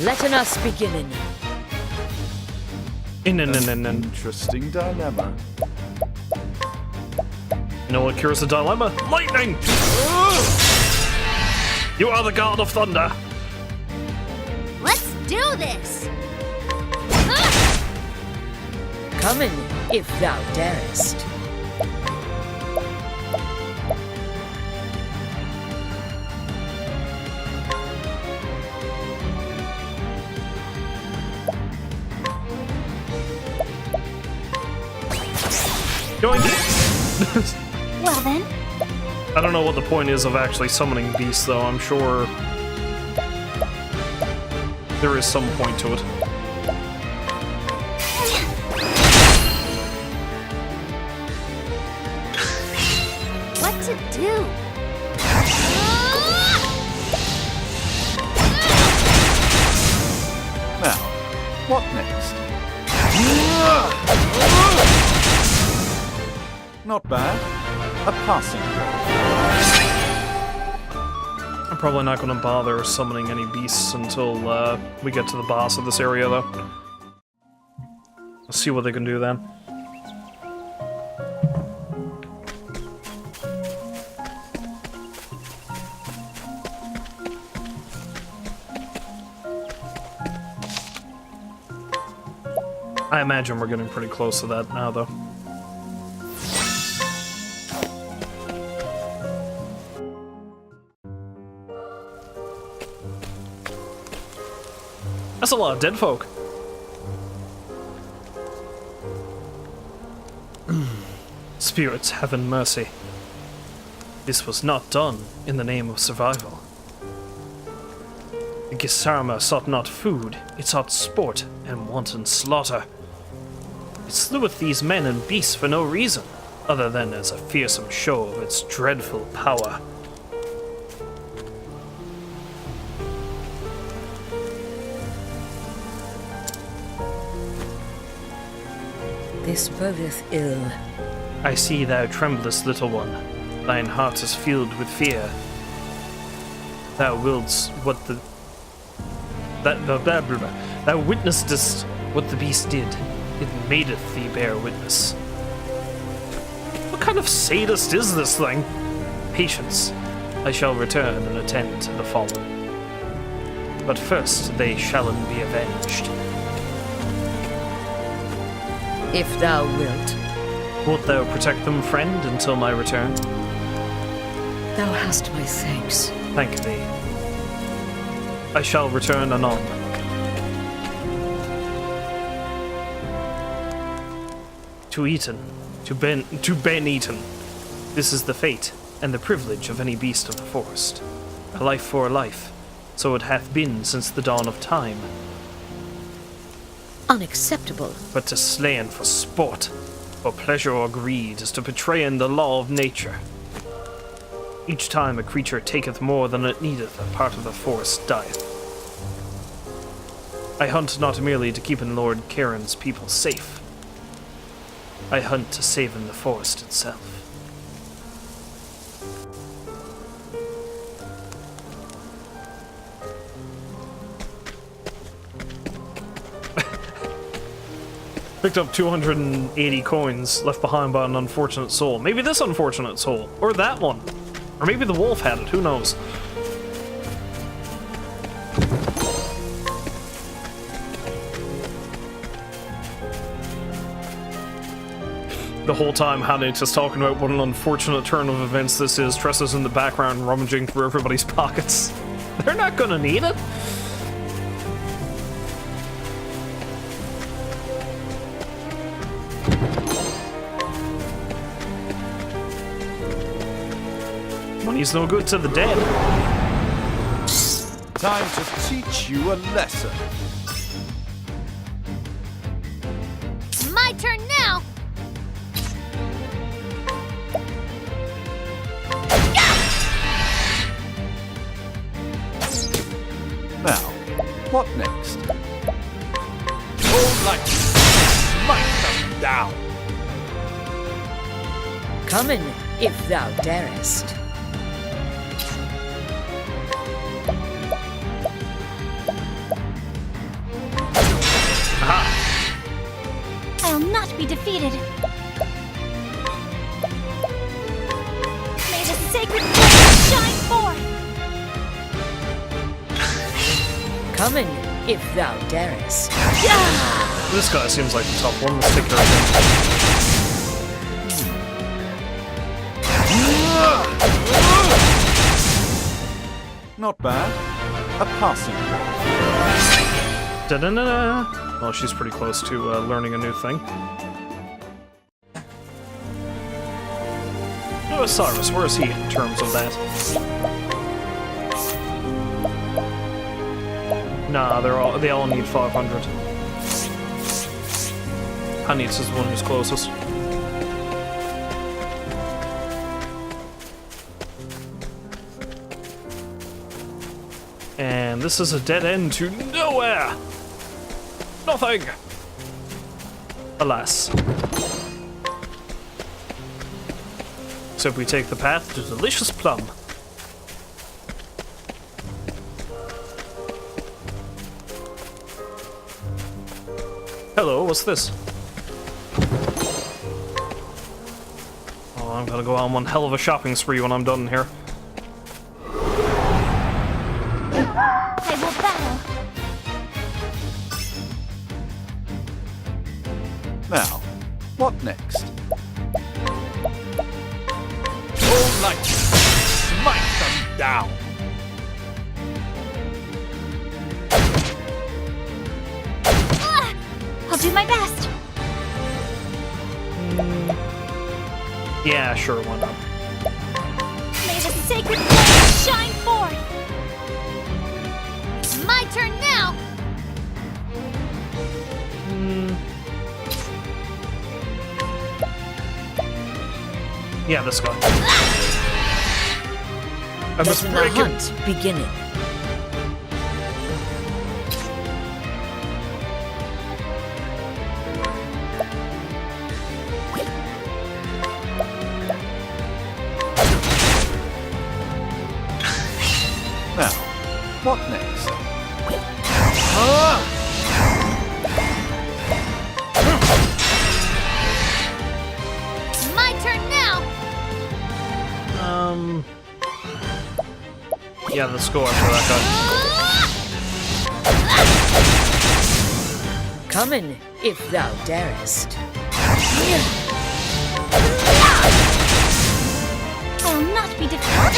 Letting us begin. Interesting dilemma. You know what cures the dilemma? Lightning! You are the god of thunder! Let's do this. Come in, if thou darest. Going. Well then, I don't know what the point is of actually summoning beasts, though. I'm sure there is some point to it. what to do? Now, what next? Not bad. A passing blow. I'm probably not going to bother summoning any beasts until we get to the boss of this area, though. Let's see what they can do then. I imagine we're getting pretty close to that now, though. That's a lot of dead folk. Spirits, have mercy. This was not done in the name of survival. The Gisarma sought not food, it sought sport and wanton slaughter. It sleweth these men and beasts for no reason, other than as a fearsome show of its dreadful power. This bodeth ill. I see thou tremblest, little one. Thine heart is filled with fear. Thou willst what the... Thou witnessedst what the beast did. It madeth thee bear witness. What kind of sadist is this thing? Patience. I shall return and attend to the fallen. But first they shall be avenged. If thou wilt. Wilt thou protect them, friend, until my return? Thou hast my thanks. Thank thee. I shall return anon. To Eton, to Ben Eton. This is the fate and the privilege of any beast of the forest. A life for a life, so it hath been since the dawn of time. Unacceptable. But to slain for sport, for pleasure or greed, is to betray in the law of nature. Each time a creature taketh more than it needeth, a part of the forest dieth. I hunt not merely to keep in Lord Charon's people safe. I hunt to save in the forest itself. Picked up 280 coins left behind by an unfortunate soul. Maybe this unfortunate soul, or that one. Or maybe the wolf had it, who knows? The whole time Hannah's just talking about what an unfortunate turn of events this is, Tressa's in the background rummaging through everybody's pockets. They're not gonna need it. Money's no good to the dead. Time to teach you a lesson. My turn now! Now, what next? All light, smite them down. Come in, if thou darest. I'll not be defeated. May the sacred flame shine forth! Come in, if thou darest. This guy seems like the tough one. Let's take care of him. Not bad. A passing grade. Da-da-da-da. Well, she's pretty close to learning a new thing. Oh, Cyrus, where is he in terms of that? Nah, they all need 500. Hanitz is the one who's closest. And this is a dead end to nowhere! Nothing! Alas. Except we take the path to delicious plum. Hello, what's this? Oh, I'm gonna go on one hell of a shopping spree when I'm done here. I will battle. Now, what next? All light, smite them down. I'll do my best. Yeah, sure, why not? May the sacred flame shine forth. My turn now. Yeah, this guy. I Let must the break him. hunt beginning. Now, what next? My turn now. Yeah, let's go after that guy. Come in, if thou darest. I'll not be defeated.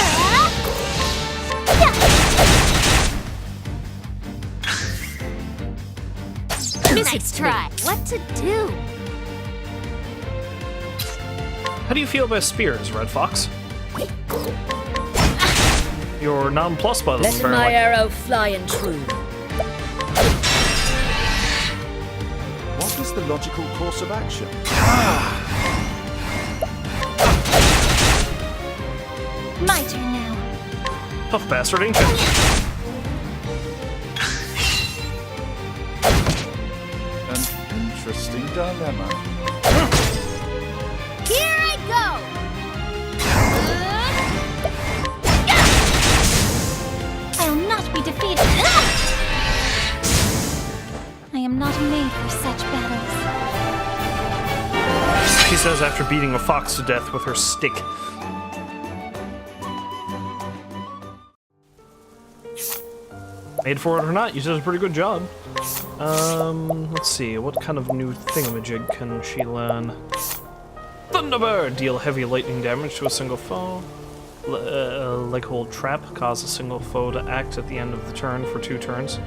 try. What to do? How do you feel about spears, Red Fox? You're nonplussed by them, Let my apparently. arrow fly and true. What is the logical course of action? My turn now. Tough bastard, ain't you? An interesting dilemma. Here I go! I'll not be defeated. I am not made for such battles. She says after beating a fox to death with her stick. Made for it or not, you did a pretty good job. Let's see, what kind of new thingamajig can she learn? Thunderbird! Deal heavy lightning damage to a single foe. Like hold trap, cause a single foe to act at the end of the turn for 2 turns.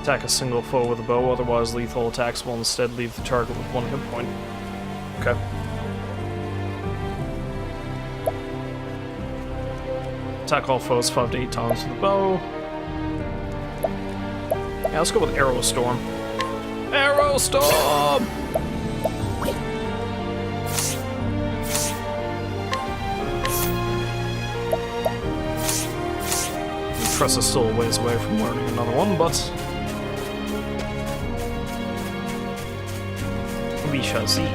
Attack a single foe with a bow, otherwise lethal attacks will instead leave the target with 1 hit point. Okay. Attack all foes 5 to 8 times with a bow. Yeah, let's go with Arrow Storm. Arrow Storm! Tress is still a ways away from learning another one, but we shall see.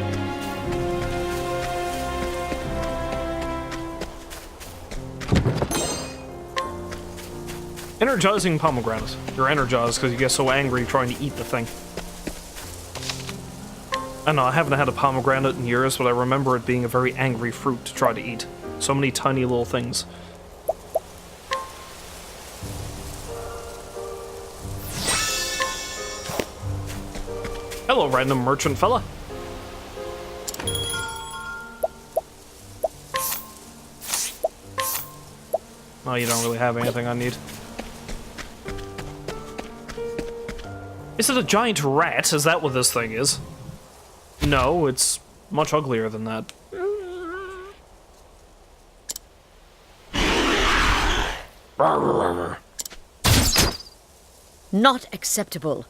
Energizing pomegranate. You're energized because you get so angry trying to eat the thing. I know, I haven't had a pomegranate in years, but I remember it being a very angry fruit to try to eat. So many tiny little things. Hello, random merchant fella. Oh, you don't really have anything I need. Is it a giant rat? Is that what this thing is? No, it's much uglier than that. Not acceptable.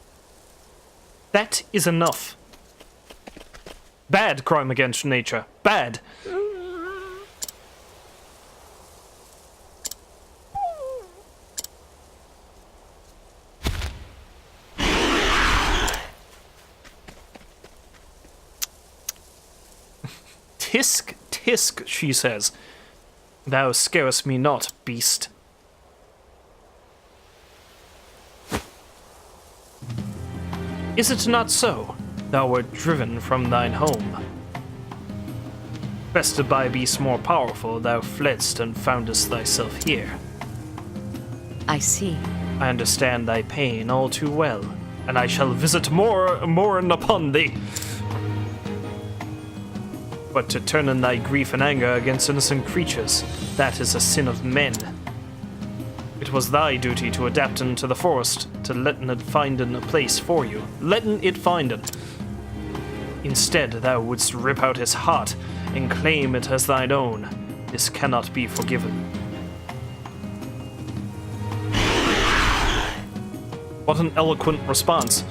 That is enough. Bad crime against nature. Bad. Tisk, tisk, she says. Thou scarest me not, beast. Is it not so? Thou wert driven from thine home. Bested by beasts more powerful, thou fledst and foundest thyself here. I see. I understand thy pain all too well, and I shall visit mourn upon thee. But to turn in thy grief and anger against innocent creatures, that is a sin of men. It was thy duty to adapt into the forest, to letten it finden a place for you. Letten it finden. Instead, thou wouldst rip out his heart and claim it as thine own. This cannot be forgiven. What an eloquent response.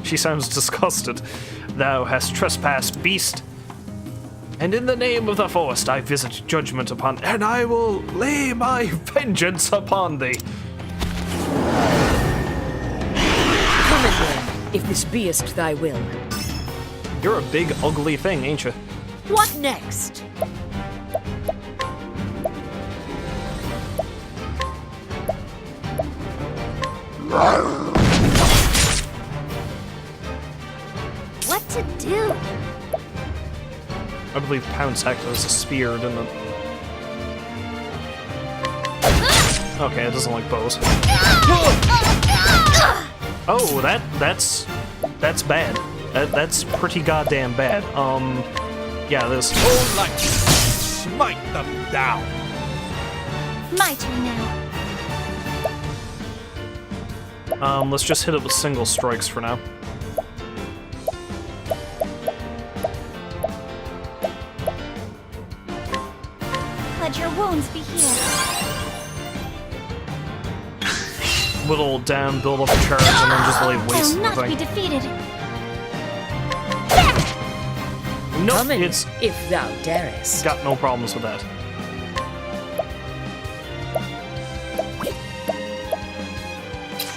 She sounds disgusted. Thou hast trespassed, beast. And in the name of the forest I visit judgment upon, and I will lay my vengeance upon thee. Come in then, if this beest thy will. You're a big, ugly thing, ain't you? What next? What to do? I believe Pounce acted as a spear, didn't it? Okay, it doesn't like bows. Oh, that's bad. That's pretty goddamn bad. Yeah, this. All light, smite them down. My turn now. Let's just hit it with single strikes for now. Let your wounds be healed. Whittle down, build up a charge, and then just lay waste I'll to the not be thing. defeated. Nope, Come in, it's if thou darest. got no problems with that.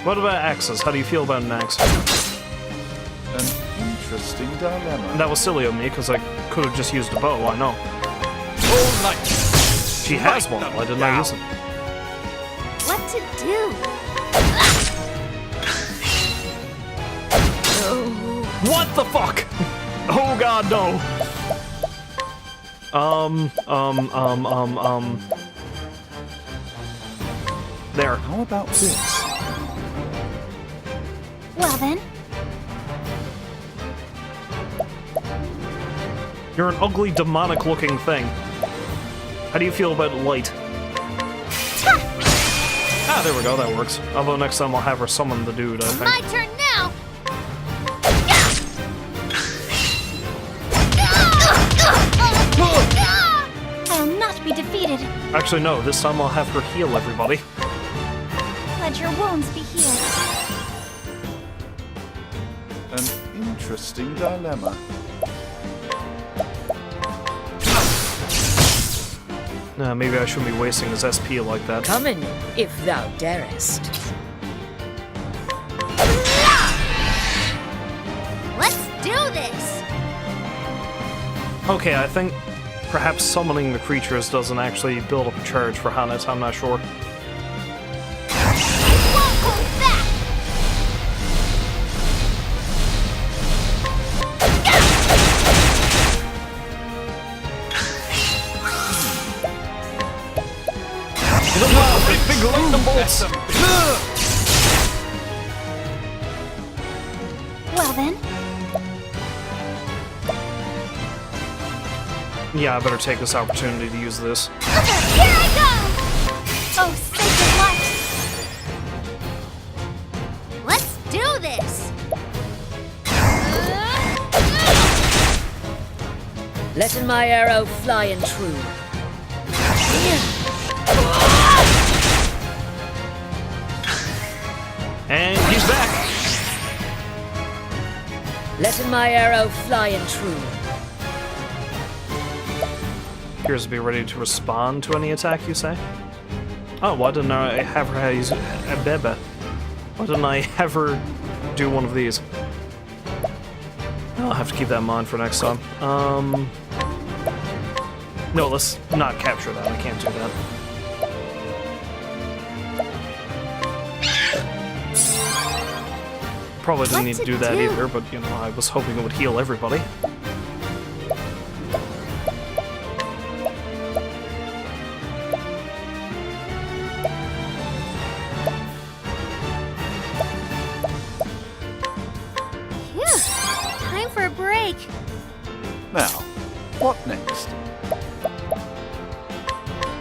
What about axes? How do you feel about an axe? An interesting dilemma. That was silly of me, because I could have just used a bow, I know. All light, She has one, why didn't I use it? What to do? What the fuck? Oh god, no! There. How about this? Well then, You're an ugly, demonic-looking thing. How do you feel about light? Ah, there we go, that works. Although next time I'll have her summon the dude, I think. my turn now. I'll not be defeated. Actually, no, this time I'll have her heal everybody. Let your wounds be healed. An interesting dilemma. Maybe I shouldn't be wasting his SP like that. Come in, if thou darest. Let's do this. Okay, I think perhaps summoning the creatures doesn't actually build up a charge for Hannes, I'm not sure. Won't hold back. Big lightning bolts! Well then, Yeah, I better take this opportunity to use this. here I go. Oh, sacred light. Let's do this. Letting my arrow fly and true. And he's back! Letting my arrow fly and true. Appears to be ready to respond to any attack, you say? Oh, why didn't I have her use a bebe? Why didn't I have her do one of these? I'll have to keep that in mind for next time. No, let's not capture that. I can't do that. Probably didn't need to do that either, but, you know, I was hoping it would heal everybody. Phew. Time for a break. Now, what next?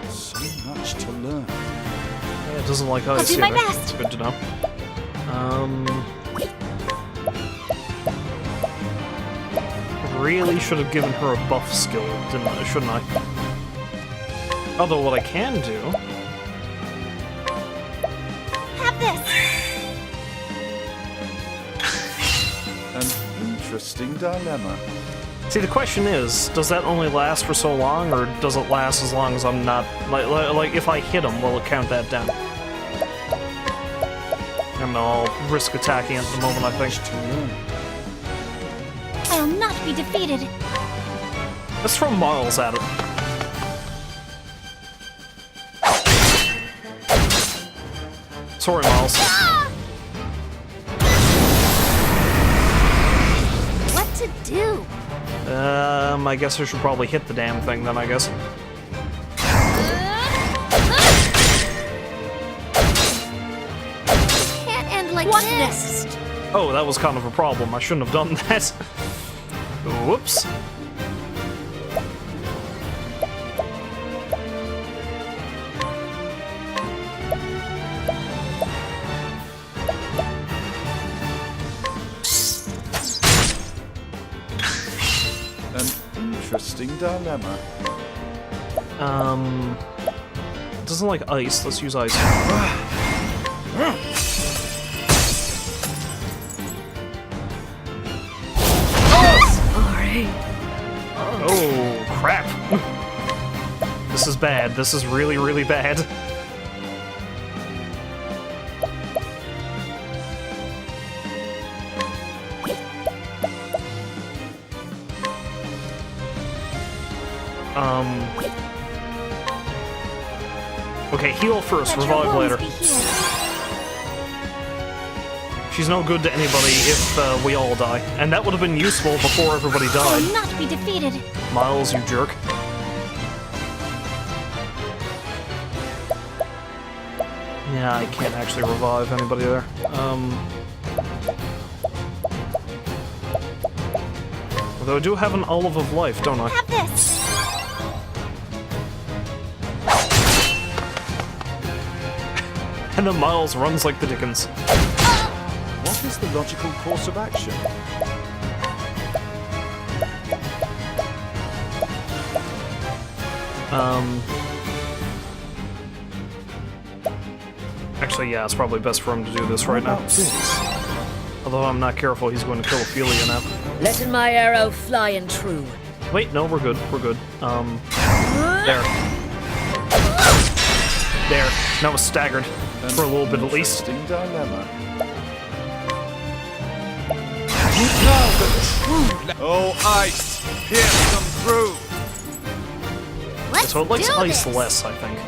So much to learn. Yeah, it doesn't like ice do my either. best. Good to know. Really should have given her a buff skill, shouldn't I? Although what I can do... Have this. An interesting dilemma. See, the question is, does that only last for so long, or does it last as long as I'm not... Like if I hit him, will it count that down? And I'll risk attacking at the moment, I think. I'll not be defeated. Let's throw Miles at it. Sorry, Miles. What to do? I guess I should probably hit the damn thing then, I guess. Can't end like What this. next? Oh, that was kind of a problem. I shouldn't have done that. Whoops. Interesting dilemma. It doesn't like ice. Let's use ice. Sorry. Oh, crap. This is bad. This is really, really bad. Okay, heal first, Let your revive wounds later. be healed. She's no good to anybody if we all die. And that would have been useful before everybody I died. will not be defeated. Miles, you jerk. Yeah, I can't actually revive anybody there. Although I do have an olive of life, don't I? Have this. And then Miles runs like the Dickens. What is the logical course of action? Actually, yeah, it's probably best for him to do this right now. What about this? Although I'm not careful, he's going to kill Ophelia now. Letting my arrow fly and true. Wait, no, we're good. We're good. There. There. Now it's staggered. For a little bit at least. Interesting dilemma. Oh, ice! Pierce them through! Let's So it likes do ice this. less, I think.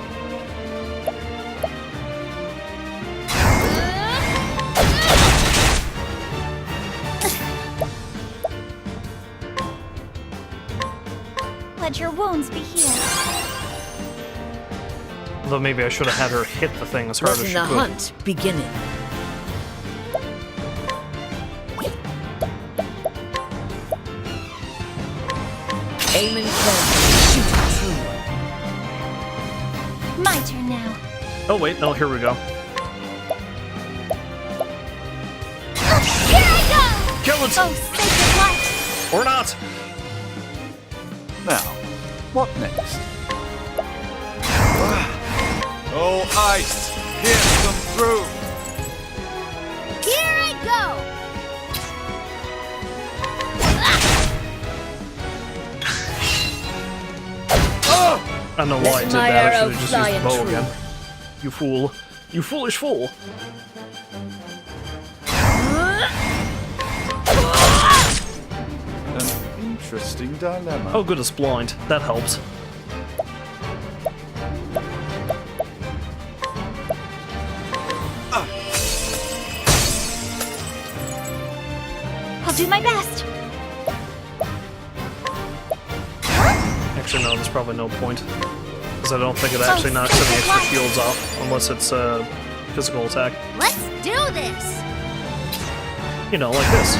Let your wounds be healed. Although maybe I should have had her hit the thing as hard as Letting she the could. hunt beginning. Aiming carefully, shooting true. My turn now. Oh wait, no, here we go. Here I go! Kill it! Oh, sacred light! Or not! Now, what next? Oh, ice! Pierce them through! Here I go! I don't know why I Letting did my that. I arrow should have just fly used the and bow true. again. You fool. You foolish fool. An interesting dilemma. Oh good, it's blind. That helps. I'll do my best. Actually, no, there's probably no point. Because I don't think it actually Oh, knocks any sacred extra light. shields off. Unless it's a physical attack. Let's do this! You know, like this.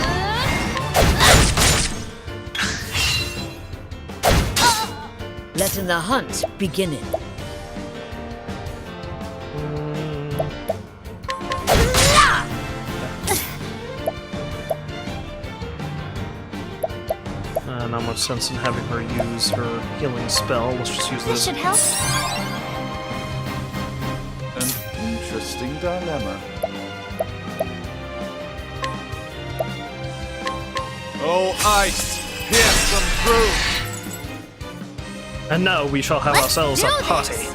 Letting the hunt beginning. Not much sense in having her use her healing spell. Let's just use This this. should help. An interesting dilemma. Oh, ice! Pierce them through! And now we shall have Let's ourselves do a this. party.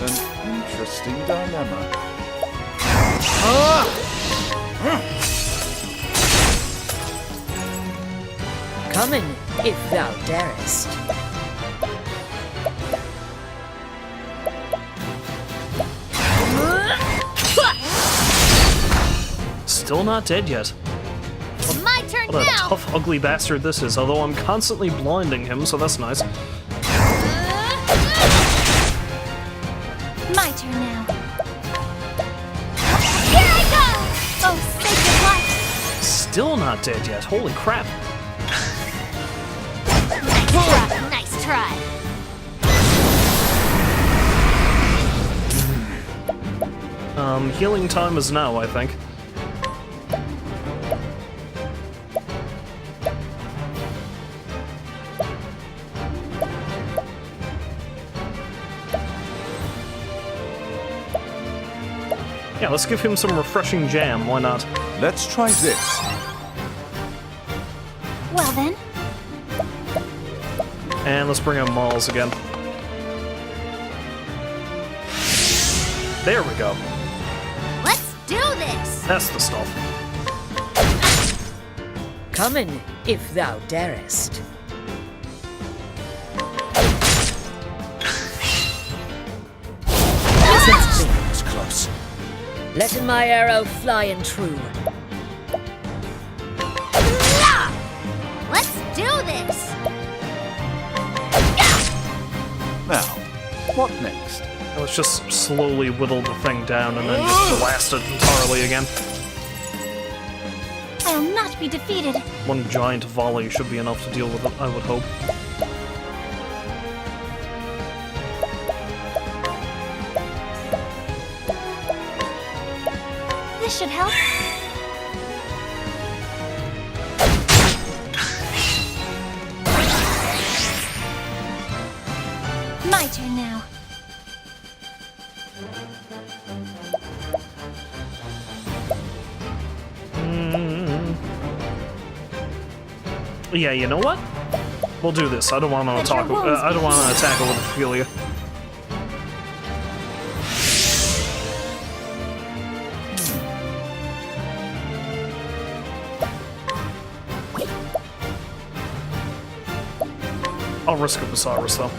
An interesting dilemma. Coming, if thou darest. Still not dead yet. My turn What a now! tough, ugly bastard this is, although I'm constantly blinding him, so that's nice. My turn now. Here I go! Oh, sacred light! Still not dead yet, holy crap. Nice try. Healing time is now, I think. Yeah, let's give him some refreshing jam, why not? Let's try this. Well then, And let's bring out Malls again. There we go. let's do this! That's the stuff. Come in, if thou darest. It's close. Letting my arrow fly and true. Let's do this! Now, what next? Let's just slowly whittle the thing down and then just blast it entirely again. I'll not be defeated. One giant volley should be enough to deal with it, I would hope. This should help. My turn now. Yeah, you know what? We'll do this. I don't want to talk. I don't want to attack with Ophelia. I'll risk a Viserys though.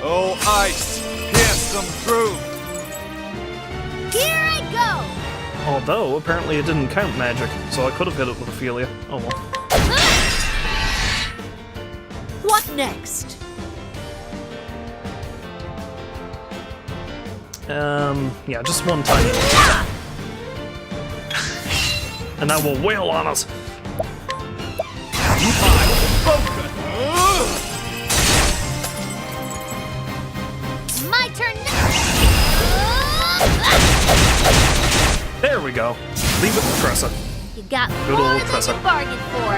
Oh, ice! Pierce them through! Here I go! Although apparently it didn't count magic, so I could have hit it with Ophelia. Oh well. What next? Yeah, just one tiny attack. And that will wail on us. My turn now! There we go. Leave it to Tressa. You got Good more old than Tressa. you bargained for.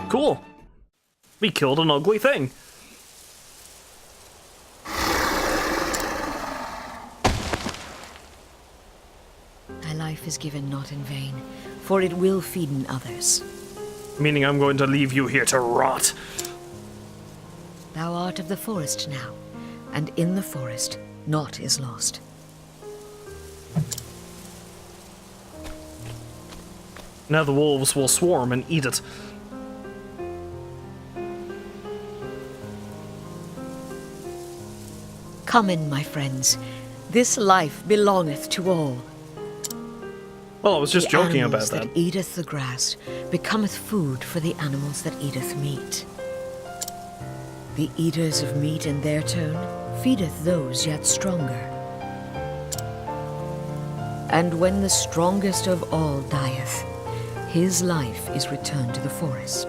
Cool. We killed an ugly thing. Thy life is given not in vain, for it will feed in others. Meaning I'm going to leave you here to rot. Thou art of the forest now, and in the forest naught is lost. Now the wolves will swarm and eat it. Come in, my friends. This life belongeth to all. Well, I was just The joking about animals that. eateth the grass becometh food for the animals that eateth meat. The eaters of meat in their turn feedeth those yet stronger. And when the strongest of all dieth, his life is returned to the forest.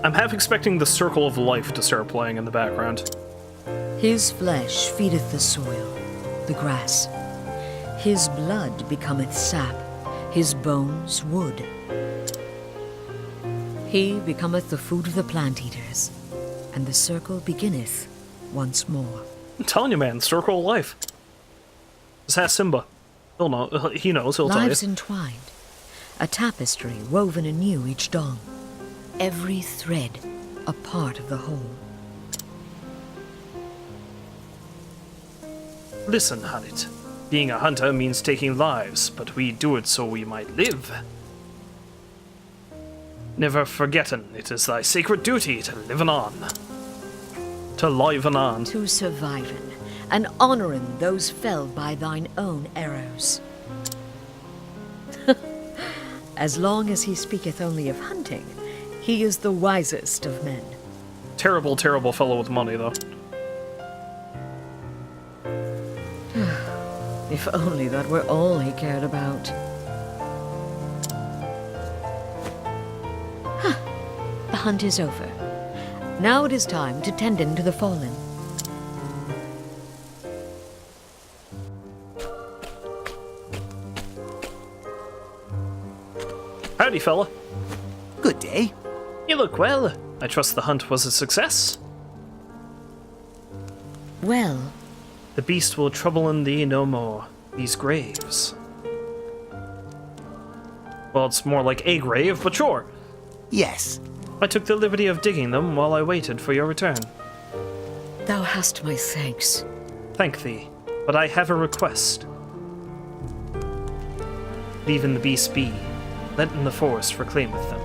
I'm half expecting the Circle of Life to start playing in the background. His flesh feedeth the soil, the grass. His blood becometh sap, his bones wood. He becometh the food of the plant-eaters, and the circle beginneth once more. I'm telling you, man, Circle of Life. Just ask Simba. He'll know. He knows. He'll Lives tell you. entwined, a tapestry woven anew each dawn, every thread a part of the whole. Listen, Hanit. Being a hunter means taking lives, but we do it so we might live. Never forgetten, it is thy sacred duty to liven on. To liven on. To surviving, and honouring those felled by thine own arrows. As long as he speaketh only of hunting, he is the wisest of men. Terrible, terrible fellow with money, though. If only that were all he cared about. The hunt is over. Now it is time to tend in to the fallen. Howdy, fella. Good day. You look well. I trust the hunt was a success. Well, The beast will trouble in thee no more. These graves. Well, it's more like a grave, but sure. Yes. I took the liberty of digging them while I waited for your return. Thou hast my thanks. Thank thee, but I have a request. Leaving the beasts be, letting the forest reclaimeth them.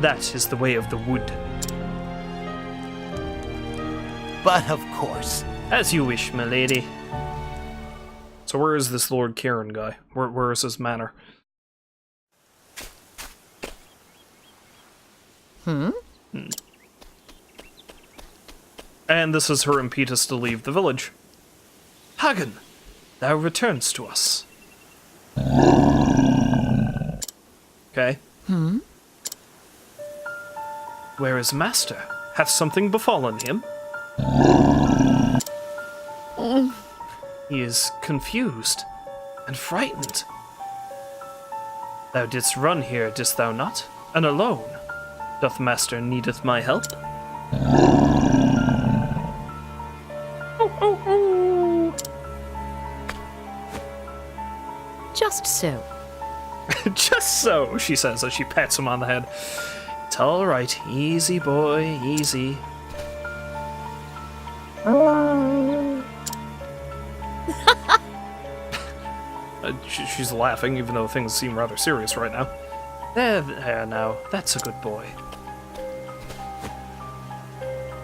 That is the way of the wood. But of course. As you wish, my lady. So where is this Lord Kieran guy? Where is his manor? And this is her impetus to leave the village. Hagen, thou returns to us. Okay. Where is Master? Hath something befallen him? He is confused and frightened. Thou didst run here, didst thou not? And alone? Doth Master needeth my help? Just so. Just so, she says as she pats him on the head. It's all right. Easy, boy. Easy. She's laughing, even though things seem rather serious right now. There now. That's a good boy.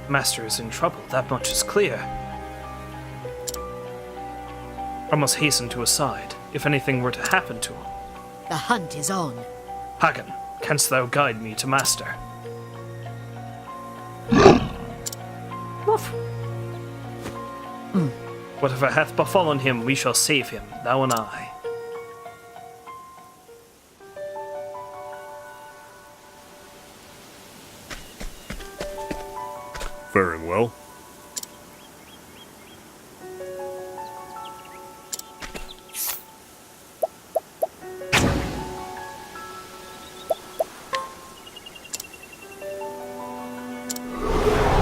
Master is in trouble. That much is clear. I must hasten to his side, if anything were to happen to him. The hunt is on. Hagen, canst thou guide me to Master? Woof. Whatever hath befallen him, we shall save him, thou and I. Very well.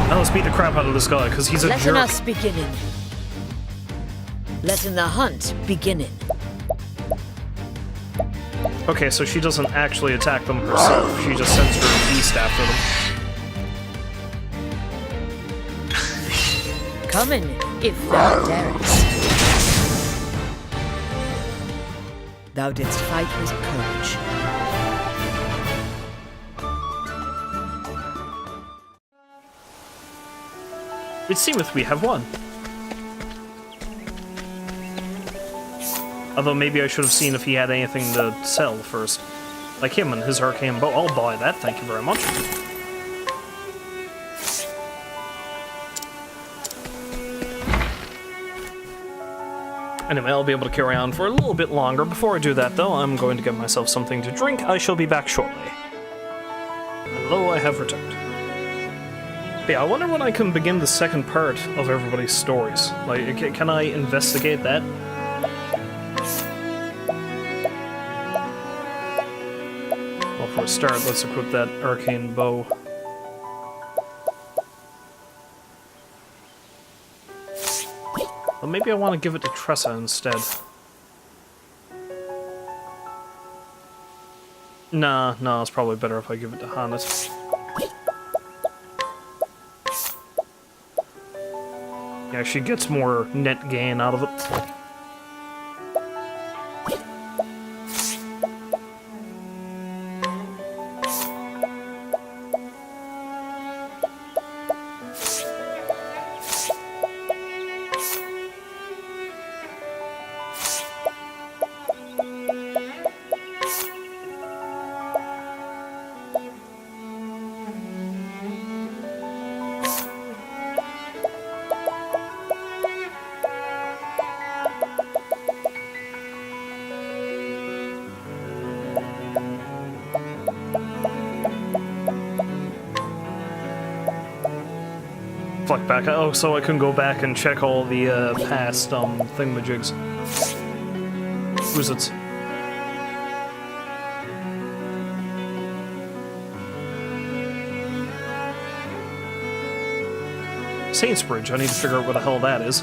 Now let's beat the crap out of this guy, because he's a Letting jerk. us beginning. Letting the hunt beginning. Okay, so she doesn't actually attack them herself. She just sends her beast after them. Coming, if thou darest. Thou didst fight with courage. It seemeth we have won. Although maybe I should have seen if he had anything to sell first. Like him and his arcane bow. I'll buy that, thank you very much. Anyway, I'll be able to carry on for a little bit longer. Before I do that, though, I'm going to get myself something to drink. I shall be back shortly. Hello, I have returned. But yeah, I wonder when I can begin the second part of everybody's stories. Like, can I investigate that? Well, for a start, let's equip that arcane bow. Well, maybe I want to give it to Tressa instead. Nah, it's probably better if I give it to Hannes. Yeah, she gets more net gain out of it. Fuck back. Oh, so I can go back and check all the past thingamajigs. Who's it? Saintsbridge, I need to figure out where the hell that is.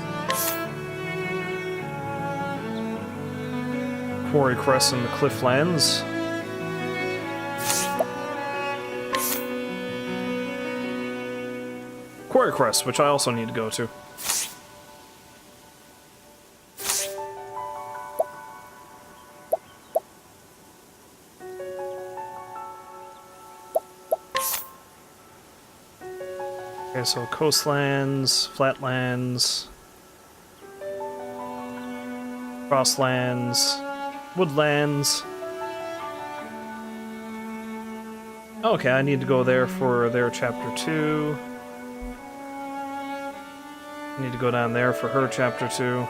Quarry Crest and the Clifflands. Quarry Crest, which I also need to go to. Okay, so coastlands, flatlands, crosslands, woodlands. Okay, I need to go there for their chapter 2. I need to go down there for her chapter 2.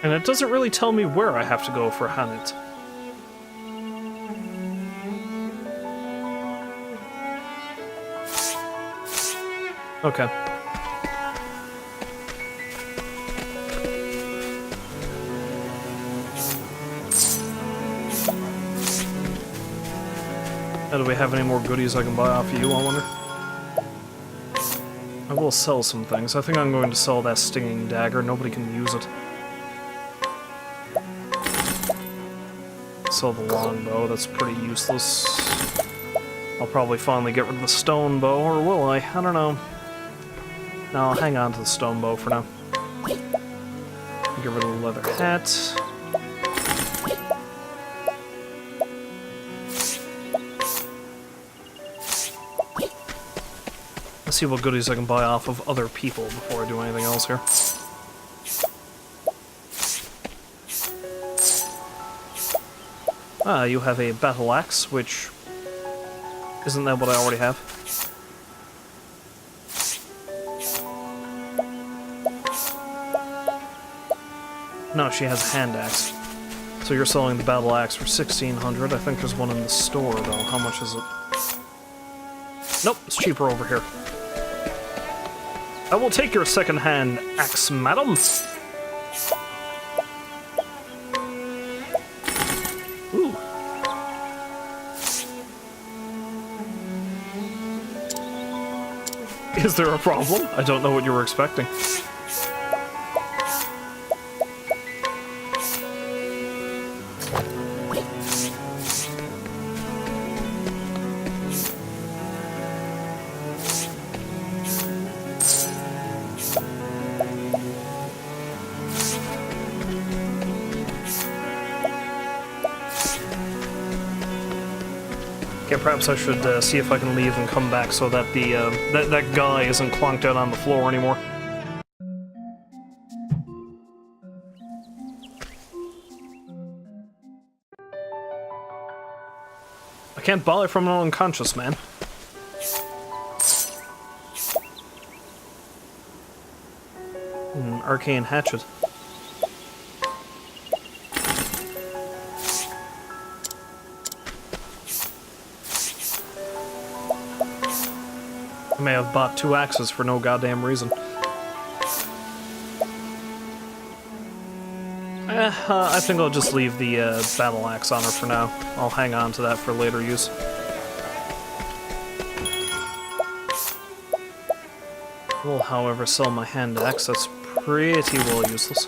And it doesn't really tell me where I have to go for Hanit. Okay. Now, do we have any more goodies I can buy off of you, I wonder? I will sell some things. I think I'm going to sell that stinging dagger. Nobody can use it. Sell the longbow. That's pretty useless. I'll probably finally get rid of the stone bow, or will I? I don't know. No, I'll hang on to the stone bow for now. Get rid of the leather hat. Let's see what goodies I can buy off of other people before I do anything else here. Ah, you have a battle axe, which... Isn't that what I already have? No, she has a hand axe. So you're selling the battle axe for 1,600. I think there's one in the store, though. How much is it? Nope, it's cheaper over here. I will take your second-hand axe, madam. Ooh. Is there a problem? I don't know what you were expecting. Okay, perhaps I should see if I can leave and come back so that the that guy isn't clunked out on the floor anymore. I can't buy it from an unconscious man. Arcane hatchet. I may have bought 2 axes for no goddamn reason. I think I'll just leave the battle axe on her for now. I'll hang on to that for later use. Will, however, sell my hand axe. That's pretty well useless.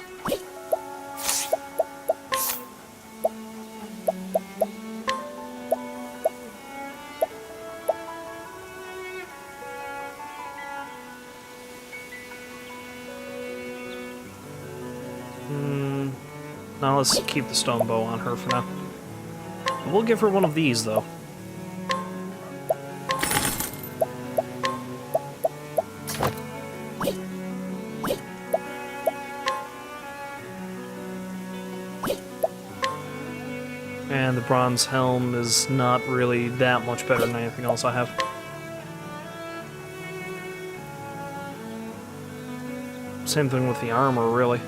Now let's keep the stone bow on her for now. We'll give her one of these, though. And the bronze helm is not really that much better than anything else I have. Same thing with the armor, really.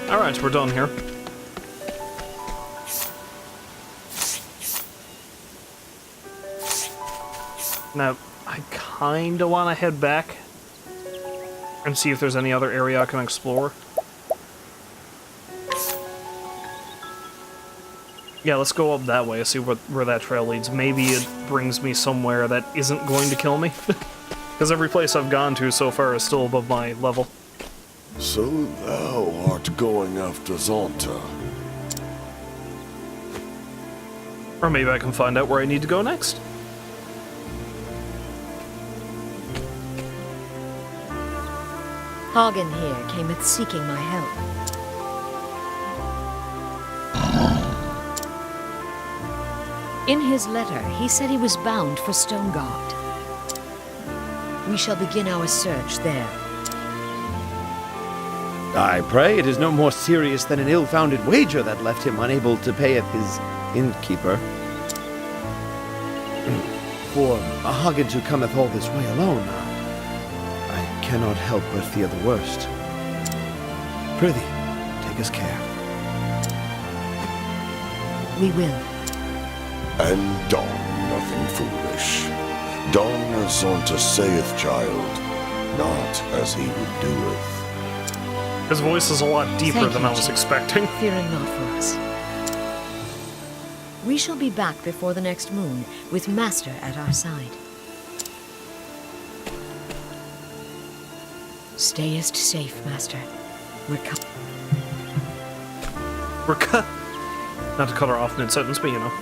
Alright, we're done here. Now, I kinda want to head back and see if there's any other area I can explore. Yeah, let's go up that way, see where that trail leads. Maybe it brings me somewhere that isn't going to kill me. Because every place I've gone to so far is still above my level. So thou art going after Zonta. Or maybe I can find out where I need to go next. Hagen here cameth seeking my help. In his letter, he said he was bound for Stonegard. We shall begin our search there. I pray it is no more serious than an ill-founded wager that left him unable to pay his innkeeper. For a Hagen who cometh all this way alone, I cannot help but fear the worst. Prithee, take us care. We will. And don nothing foolish. Don as Zonta saith, child, not as he would doeth. His voice is a lot deeper Thank than you, I was Jim. expecting. Fearing not for us. We shall be back before the next moon, with Master at our side. Stayest safe, Master. We're Not to cut her off mid-sentence, but you know.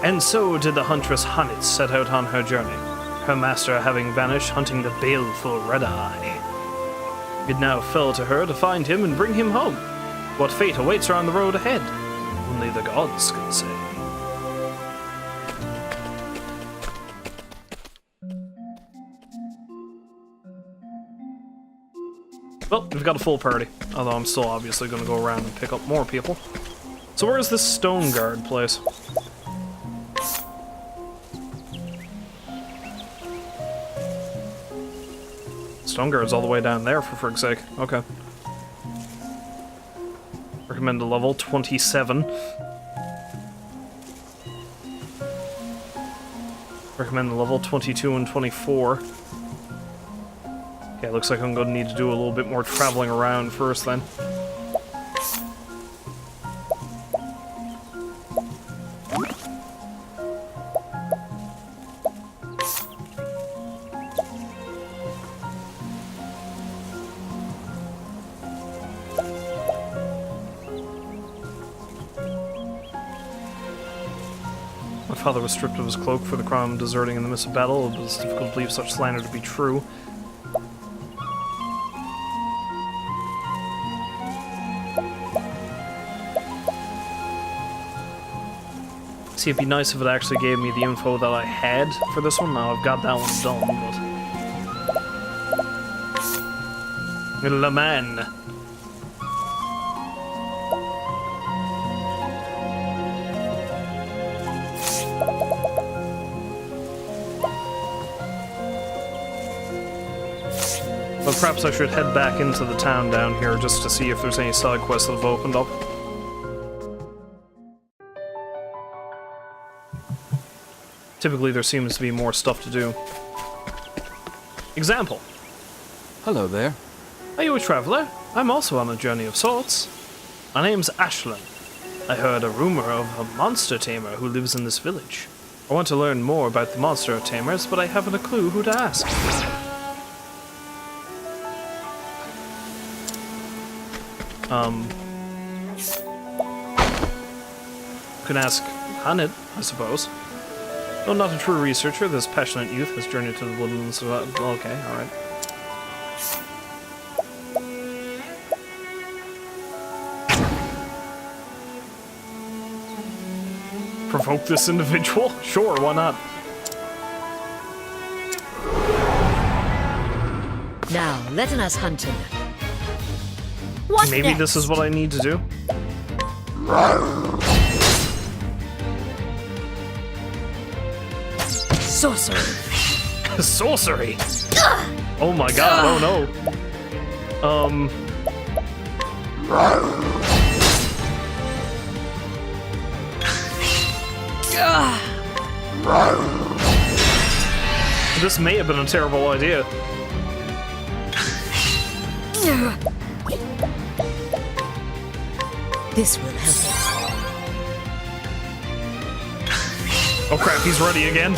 And so did the huntress Hanit set out on her journey, her master having vanished hunting the baleful Red-Eye. It now fell to her to find him and bring him home. What fate awaits her on the road ahead, only the gods can say. Well, we've got a full party, although I'm still obviously going to go around and pick up more people. So where's this stone guard place? Stone guard's all the way down there, for frig's sake. Okay. Recommend a level 27. Recommend the level 22 and 24. Okay, looks like I'm going to need to do a little bit more traveling around first then. My father was stripped of his cloak for the crime of deserting in the midst of battle. It was difficult to believe such slander to be true. See, it'd be nice if it actually gave me the info that I had for this one. Now I've got that one done, but... Le Man. But perhaps I should head back into the town down here just to see if there's any side quests that have opened up. Typically there seems to be more stuff to do. Example. Hello there. Are you a traveler? I'm also on a journey of sorts. My name's Ashlyn. I heard a rumor of a monster tamer who lives in this village. I want to learn more about the monster tamers, but I haven't a clue who to ask. You can ask Hanit, I suppose. Though not a true researcher, this passionate youth has journeyed to the woodlands. Okay, alright. Provoke this individual? Sure, why not? Now, let us hunt him. What Maybe next? this is what I need to do? Sorcery. Sorcery! Oh my god, oh no. This may have been a terrible idea. This will help us. Oh crap, he's ready again.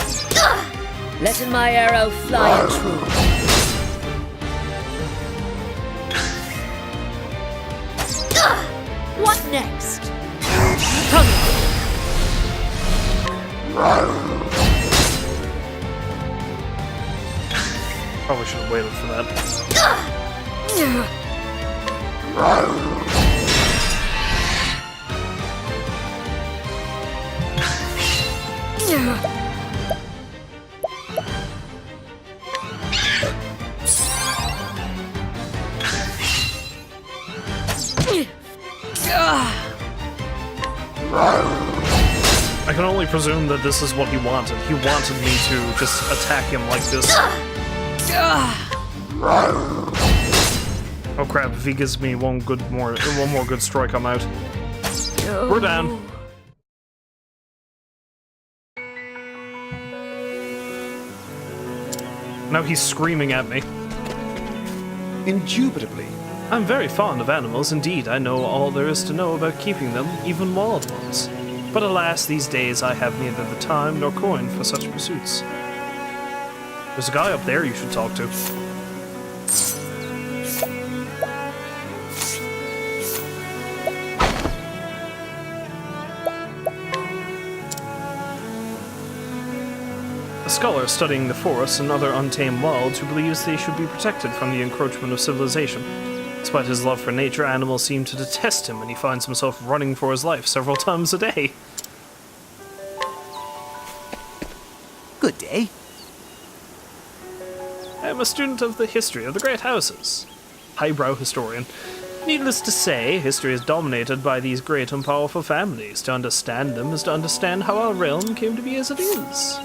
Letting my arrow fly true. What next? Come. Probably should have waited for that. I can only presume that this is what he wanted. He wanted me to just attack him like this. Oh crap, if he gives me one more good strike, I'm out. We're down. Now he's screaming at me. Indubitably. I'm very fond of animals, indeed. I know all there is to know about keeping them, even wild ones. But alas, these days I have neither the time nor coin for such pursuits. There's a guy up there you should talk to. A scholar studying the forests and other untamed wilds who believes they should be protected from the encroachment of civilization. Despite his love for nature, animals seem to detest him, and he finds himself running for his life several times a day. Good day. I am a student of the history of the great houses. Highbrow historian. Needless to say, history is dominated by these great and powerful families. To understand them is to understand how our realm came to be as it is.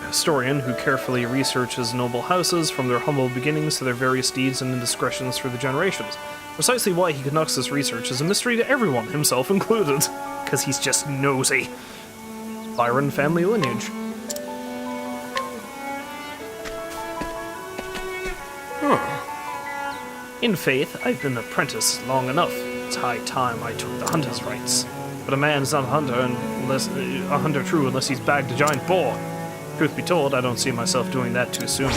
Historian who carefully researches noble houses from their humble beginnings to their various deeds and indiscretions through the generations. Precisely why he conducts this research is a mystery to everyone, himself included, because he's just nosy. Byron family lineage. In faith, I've been an apprentice long enough. It's high time I took the hunter's rights. But a man's not a hunter true unless he's bagged a giant boar. Truth be told, I don't see myself doing that too soon.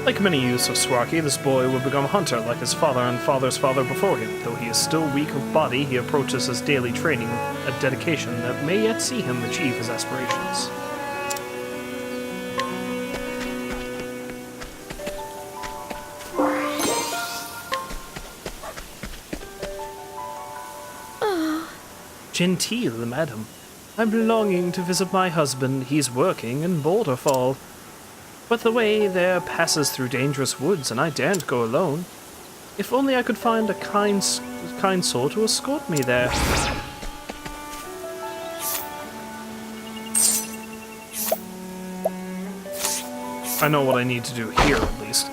Like many youths of Swarky, this boy will become a hunter like his father and father's father before him. Though he is still weak of body, he approaches his daily training with a dedication that may yet see him achieve his aspirations. Genteel, madam. I'm longing to visit my husband. He's working in Boulderfall. But the way there passes through dangerous woods, and I daren't go alone. If only I could find a kind soul to escort me there. I know what I need to do here, at least.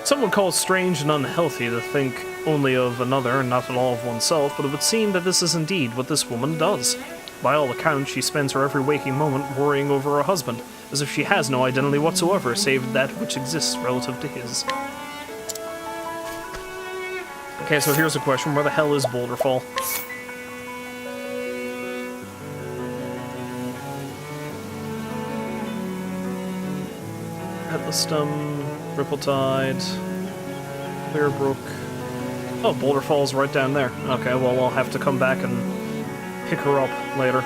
Some would call it strange and unhealthy to think only of another and not at all of oneself, but it would seem that this is indeed what this woman does. By all accounts, she spends her every waking moment worrying over her husband, as if she has no identity whatsoever save that which exists relative to his. Okay, so here's a question. Where the hell is Boulderfall? Atlastum, Rippletide, Clearbrook. Oh, Boulderfall's right down there. Okay, well, I'll have to come back and pick her up later.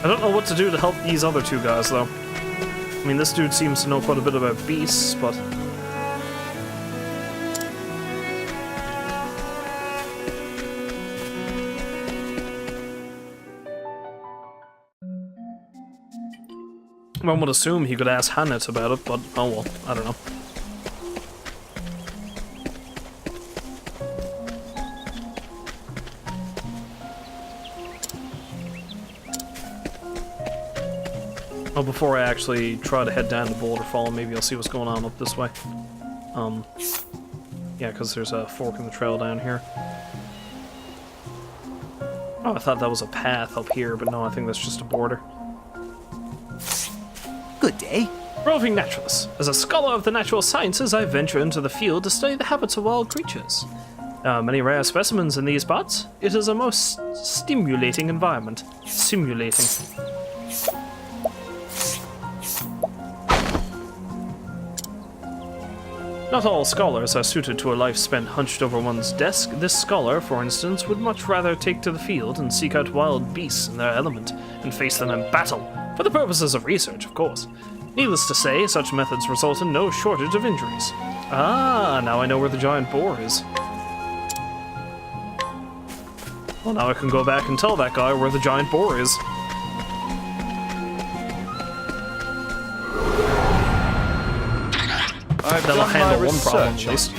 I don't know what to do to help these other two guys, though. I mean, this dude seems to know quite a bit about beasts, but... One would assume he could ask Hannet about it, but oh well, I don't know. Oh, before I actually try to head down to Boulder Fall, maybe I'll see what's going on up this way. Yeah, because there's a fork in the trail down here. Oh, I thought that was a path up here, but no, I think that's just a border. Good day. Roving naturalist. As a scholar of the natural sciences, I venture into the field to study the habits of wild creatures. Many rare specimens in these parts. It is a most stimulating environment. Simulating. Not all scholars are suited to a life spent hunched over one's desk. This scholar, for instance, would much rather take to the field and seek out wild beasts in their element, and face them in battle, for the purposes of research, of course. Needless to say, such methods result in no shortage of injuries. Ah, now I know where the giant boar is. Well, now I can go back and tell that guy where the giant boar is. That'll handle one problem at least.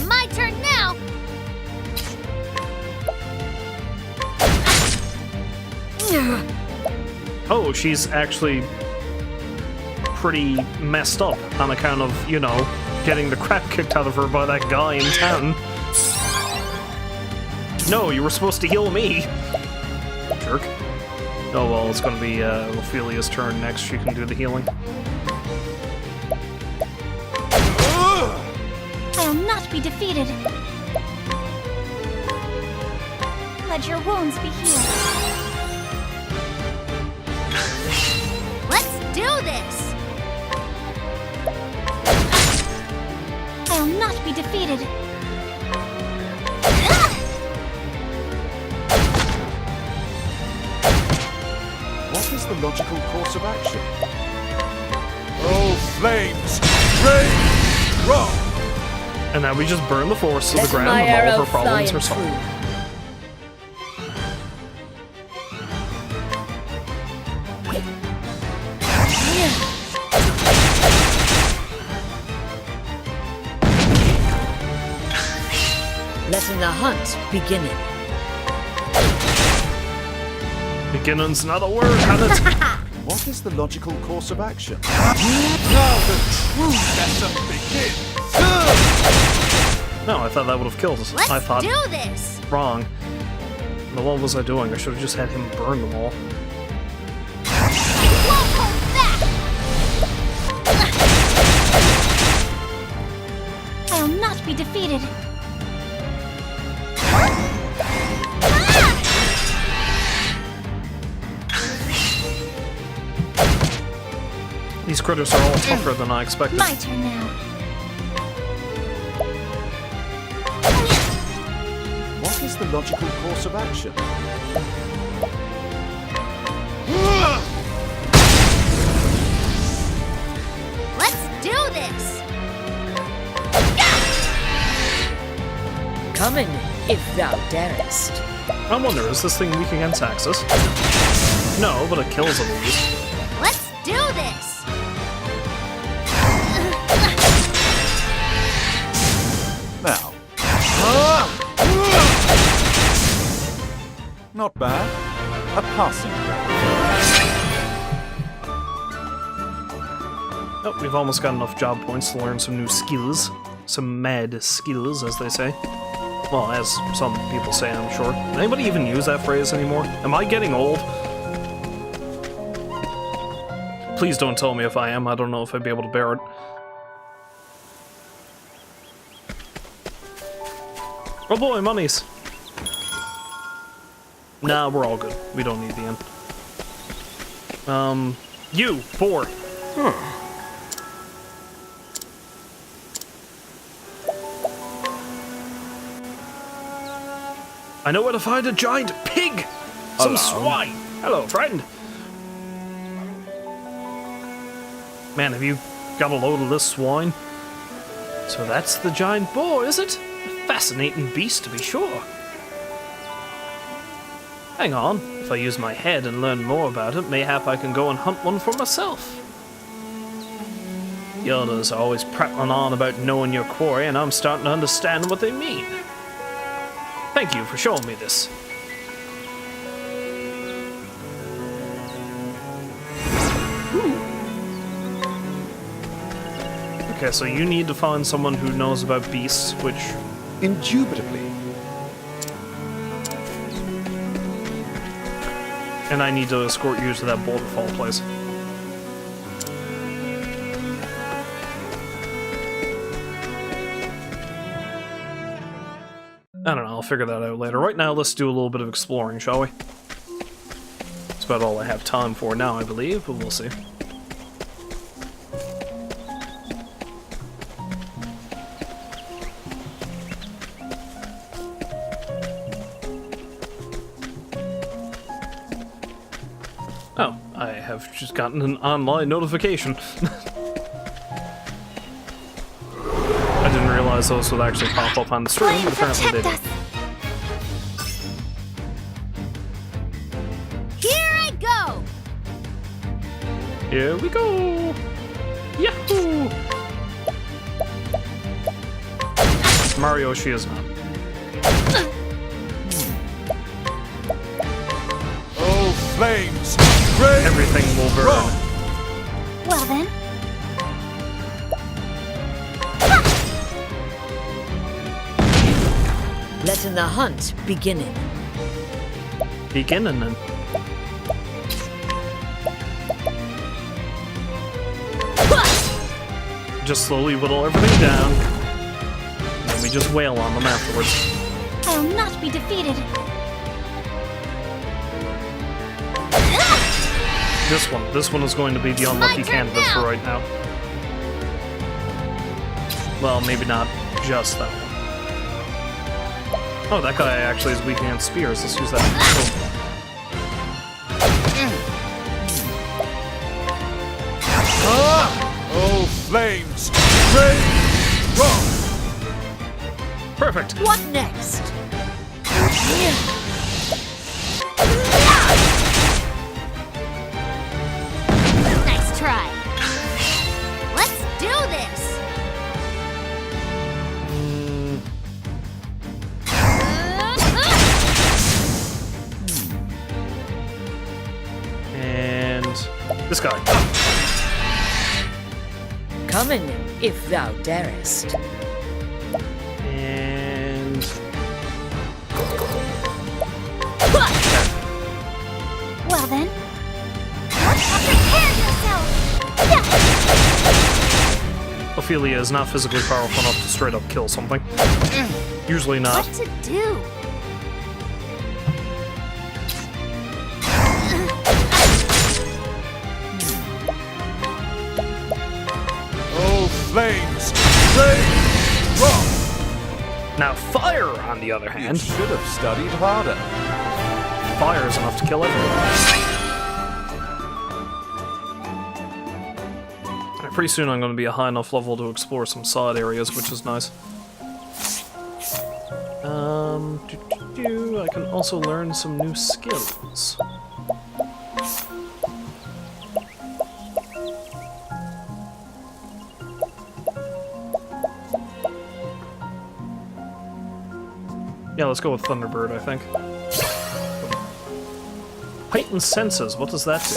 My turn now! Oh, she's actually pretty messed up on account of, you know, getting the crap kicked out of her by that guy in town. No, you were supposed to heal me! Jerk. Oh well, it's gonna be Ophelia's turn next. She can do the healing. I'll not be defeated. Let your wounds be healed. Let's do this! I'll not be defeated. What is the logical course of action? Oh, flames! Rage! Roar! And now we just burn the forest to the Let ground my and all arrow of her problems fly are solved. and letting the hunt beginning. Beginning's not a word, has it? What is the logical course of action? Now the true lesson begins! No, I thought that would have killed us. Let's I thought do this! wrong. Now, what was I doing? I should have just had him burn them all. Won't hold back! I'll not be defeated. These critters are all tougher than I expected. My turn now. What is the logical course of action? Let's do this! Coming, if thou darest. I wonder, is this thing weak against axes? No, but it kills them at least. Let's do this! Now. Not bad. A passing Oh, we've almost got enough job points to learn some new skills. Some mad skills, as they say. Well, as some people say, I'm sure. Anybody even use that phrase anymore? Am I getting old? Please don't tell me if I am. I don't know if I'd be able to bear it. Oh boy, mummies! Nah, we're all good. We don't need the end. You, boar. I know where to find a giant pig! Some swine! Hello, friend! Man, have you got a load of this swine? So that's the giant boar, is it? A fascinating beast, to be sure. Hang on, if I use my head and learn more about it, mayhap I can go and hunt one for myself. The others are always prattling on about knowing your quarry, and I'm starting to understand what they mean. Thank you for showing me this. Okay, so you need to find someone who knows about beasts, which... Indubitably. And I need to escort you to that boulder fall place. I don't know, I'll figure that out later. Right now, let's do a little bit of exploring, shall we? That's about all I have time for now, I believe, but we'll see. Oh, I have just gotten an online notification. I didn't realize those would actually pop up on the stream, but apparently they did. Here I go! Here we go! Yahoo! Mario, she is not. Oh, flames! Everything will burn. Well then. Letting the hunt beginning. Beginning then. Just slowly whittle everything down. And then we just wail on them afterwards. I will not be defeated. This one is going to be the unlucky candidate for right now. Well, maybe not just that one. Oh, that guy actually is weak against spears. Let's use that. Oh, flames! Rain! Rock! Perfect. What next? Nice try. Let's do this. And this guy. Coming, if thou darest. And Well then. Prepare yourself. Ophelia is not physically powerful enough to straight up kill something. Usually not. What to do? Oh, flames! Rain! Rock! Now fire, on the other You hand, should have studied harder. fire is enough to kill everyone. Alright, pretty soon I'm going to be a high enough level to explore some side areas, which is nice. I can also learn some new skills. Yeah, let's go with Thunderbird, I think. Heightened senses, what does that do?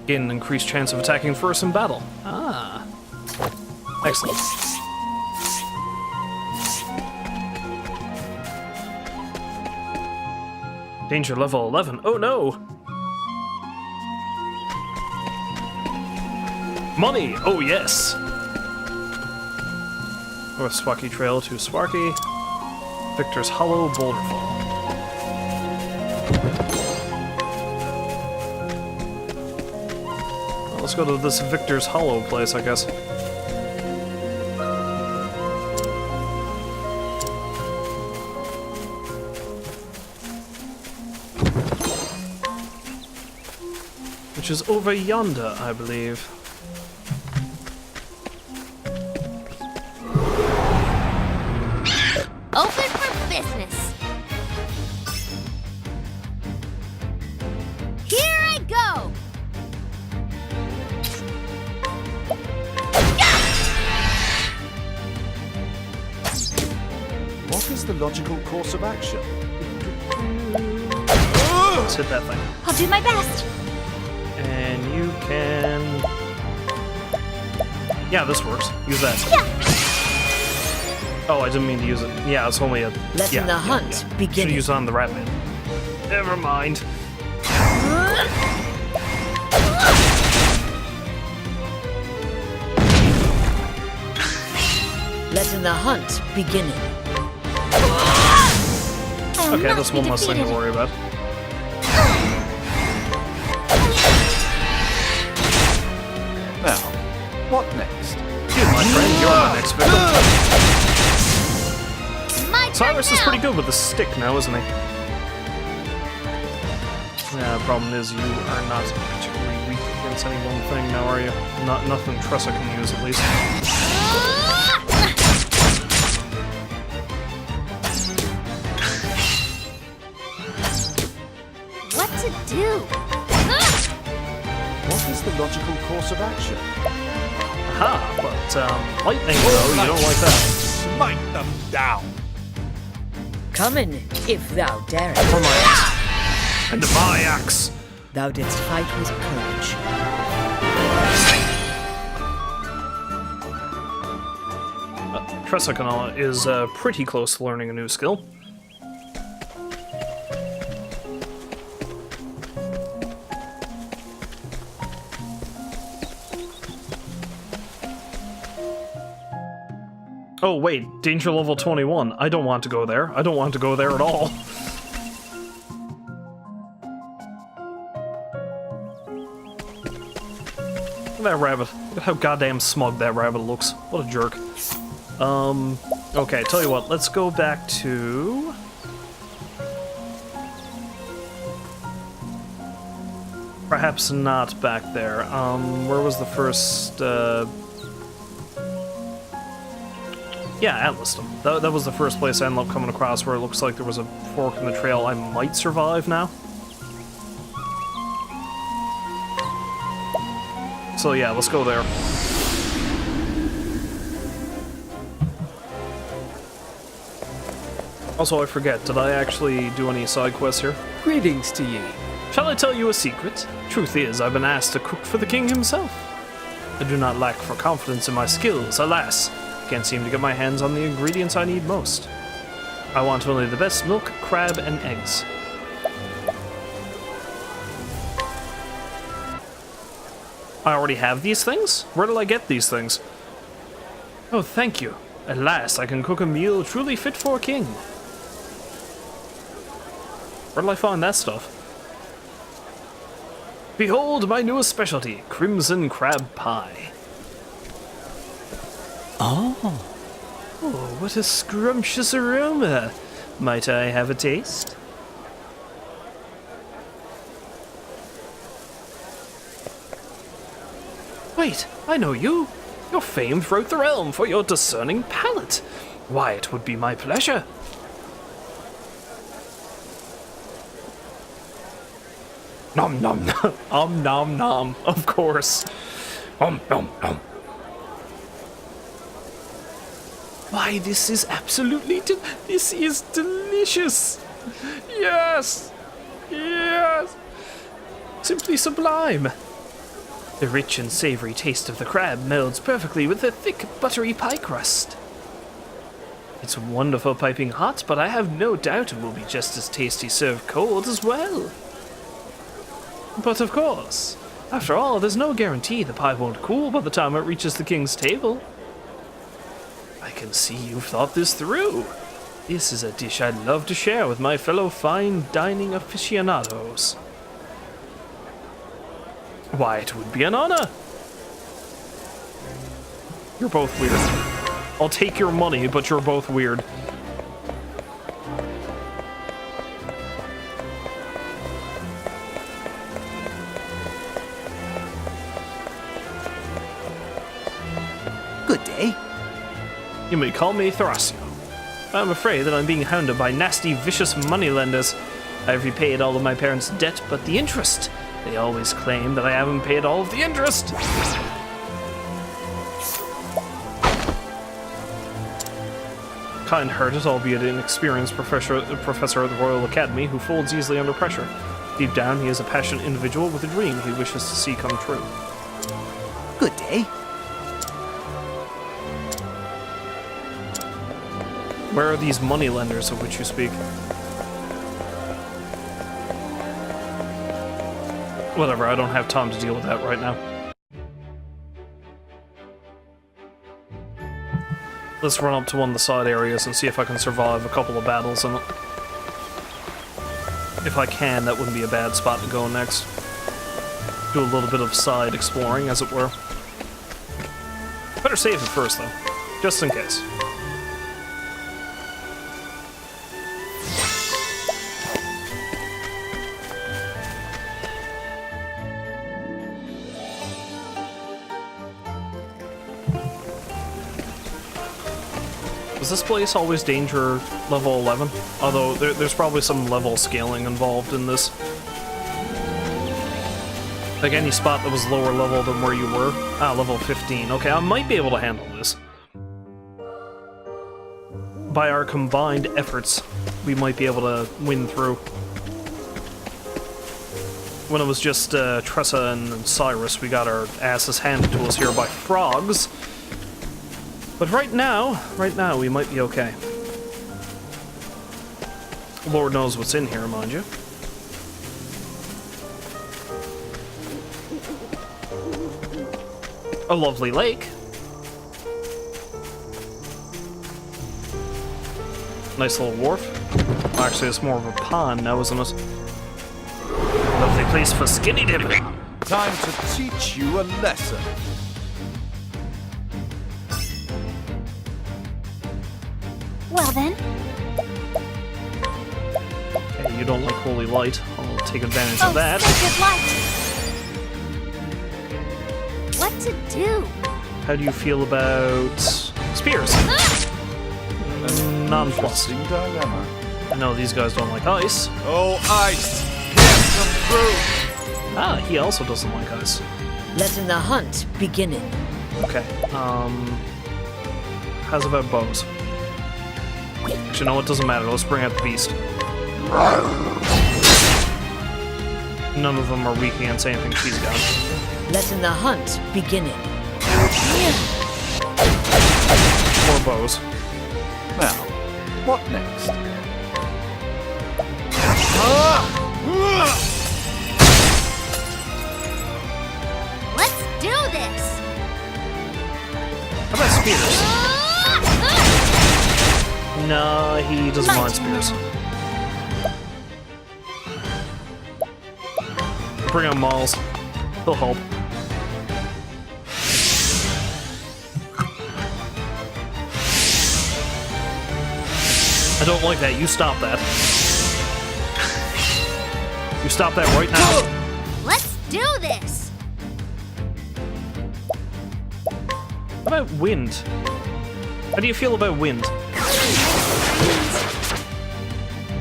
Gain an increased chance of attacking first in battle. Ah. Excellent. Danger level 11. Oh no! Money! Oh yes! North Swaky Trail to Swarky. Victor's Hollow, Boulderfall. Well, let's go to this Victor's Hollow place, I guess. Which is over yonder, I believe. Open for business. Here I go. What is the logical course of action? Yes, hit that thing. I'll do my best. And you can... Yeah, this works. Use that. Yeah. Oh, I didn't mean to use it. Yeah, it's only a... Letting the hunt begin. Should've used it on the rat man. Never mind. Letting the hunt begin. Okay, that's one less thing to worry about. Now, what next? You, my friend, you're my next victim. My turn Cyrus is now. pretty good with the stick now, isn't he? Yeah, the problem is you are not particularly weak against any one thing now, are you? Nothing Tressa can use, at least. What to do? What is the logical course of action? Aha, but, lightning, though, you don't like that. Smite them down. Come in, if thou darest. For my axe. And my axe. Thou didst fight with courage. Tressa is pretty close to learning a new skill. Oh wait, danger level 21. I don't want to go there. I don't want to go there at all. Look at that rabbit. Look at how goddamn smug that rabbit looks. What a jerk. Okay, tell you what, let's go back to... Perhaps not back there. Where was the first, Yeah, Atlaston. That was the first place I ended up coming across where it looks like there was a fork in the trail I might survive now. So yeah, let's go there. Also, I forget, did I actually do any side quests here? Greetings to ye. Shall I tell you a secret? Truth is, I've been asked to cook for the king himself. I do not lack for confidence in my skills, alas. Can't seem to get my hands on the ingredients I need most. I want only the best milk, crab, and eggs. I already have these things? Where did I get these things? Oh, thank you. At last, I can cook a meal truly fit for a king. Where did I find that stuff? Behold my newest specialty, crimson crab pie. Oh, what a scrumptious aroma. Might I have a taste? Wait, I know you. You're famed throughout the realm for your discerning palate. Why, it would be my pleasure. Nom nom nom. Nom nom, of course. Nom nom nom. Why, this is absolutely this is delicious. Yes. Yes. Simply sublime. The rich and savory taste of the crab melds perfectly with the thick, buttery pie crust. It's wonderful piping hot, but I have no doubt it will be just as tasty served cold as well. But of course, after all, there's no guarantee the pie won't cool by the time it reaches the king's table. I can see you've thought this through. This is a dish I'd love to share with my fellow fine dining aficionados. Why, it would be an honor. You're both weird. I'll take your money, but you're both weird. Good day. You may call me Thrasio. I'm afraid that I'm being hounded by nasty, vicious moneylenders. I've repaid all of my parents' debt, but the interest... They always claim that I haven't paid all of the interest. Kind-hearted, albeit inexperienced professor at the Royal Academy who folds easily under pressure. Deep down, he is a passionate individual with a dream he wishes to see come true. Good day. Where are these moneylenders of which you speak? Whatever, I don't have time to deal with that right now. Let's run up to one of the side areas and see if I can survive a couple of battles, and if I can, that wouldn't be a bad spot to go next. Do a little bit of side exploring, as it were. Better save it first, though, just in case. Was this place always danger level 11? Although there's probably some level scaling involved in this. Like any spot that was lower level than where you were. Ah, level 15. Okay, I might be able to handle this. By our combined efforts, we might be able to win through. When it was just Tressa and Cyrus, we got our asses handed to us here by frogs. But right now, we might be okay. Lord knows what's in here, mind you. A lovely lake. Nice little wharf. Actually, it's more of a pond now, isn't it? Lovely place for skinny dipping. Time to teach you a lesson. Well then, Okay, you don't like holy light. I'll take advantage of that. sacred light! What to do? How do you feel about spears? Nonplussed. Interesting dilemma. No, these guys don't like ice. Oh, ice! Yes, come through! Ah, he also doesn't like ice. Letting the hunt beginning. Okay, how's about bows? Actually, no, it doesn't matter. Let's bring out the beast. None of them are weak against anything she's got. Letting the hunt beginning. 4 bows. Now, what next? Let's do this! How about spears? No, he doesn't mind spears. Bring on Mauls. He'll help. I don't like that. You stop that. You stop that right now. Let's do this! How about wind? How do you feel about wind?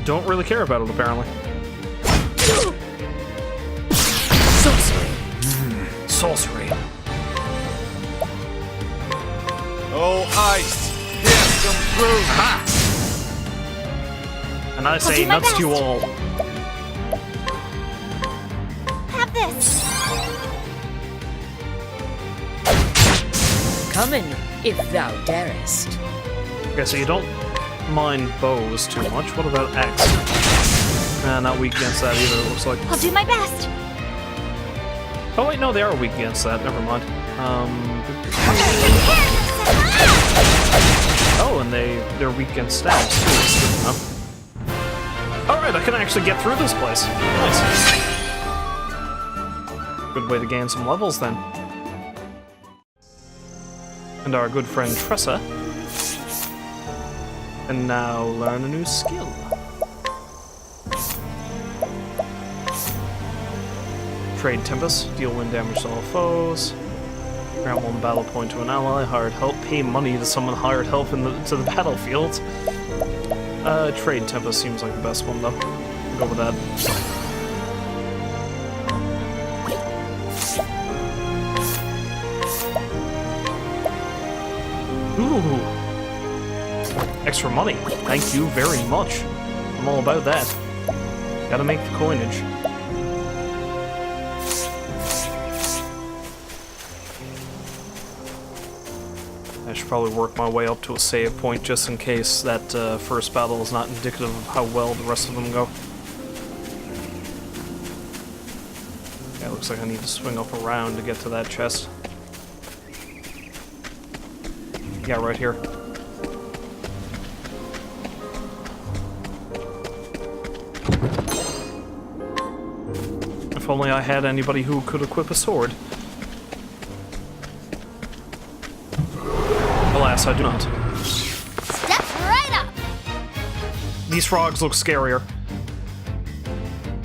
Don't really care about it, apparently. Sorcery. Sorcery. Oh, ice! Yes, come through! Ha! And I say do my nuts to you best. all. Have this! Come in, if thou darest. Okay, so you don't mind bows too much. What about axe? Not weak against that either, it looks like. I'll do my best! Oh wait, no, they are weak against that. Never mind. Oh, and they're weak against stabs too. That's good enough. Alright, I can actually get through this place. Nice. Good way to gain some levels then. And our good friend Tressa can now learn a new skill. Trade Tempest, deal wind damage to all foes. Grant 1 battle point to an ally, hired help, pay money to summon hired help to the battlefield. Trade Tempest seems like the best one though. I'll go with that. Ooh! Extra money. Thank you very much. I'm all about that. Gotta make the coinage. probably work my way up to a save point just in case that first battle is not indicative of how well the rest of them go. Yeah, looks like I need to swing up around to get to that chest. Yeah, right here. If only I had anybody who could equip a sword. Alas, I do not. Step right up. These frogs look scarier.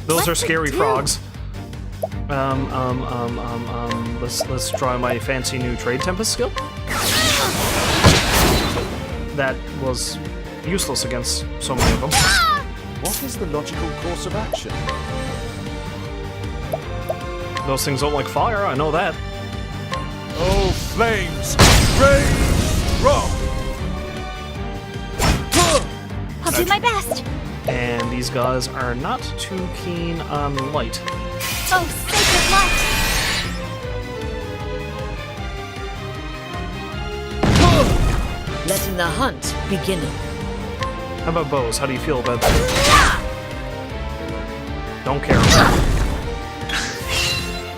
Those What's are it scary do? frogs. Let's try my fancy new Trade Tempest skill. That was useless against so many of them. What is the logical course of action? Those things don't like fire, I know that. Oh, flames! Rage! Rock! I'll do my best. And these guys are not too keen on light. Oh, sacred light. Letting the hunt begin. How about bows? How do you feel about that? Don't care.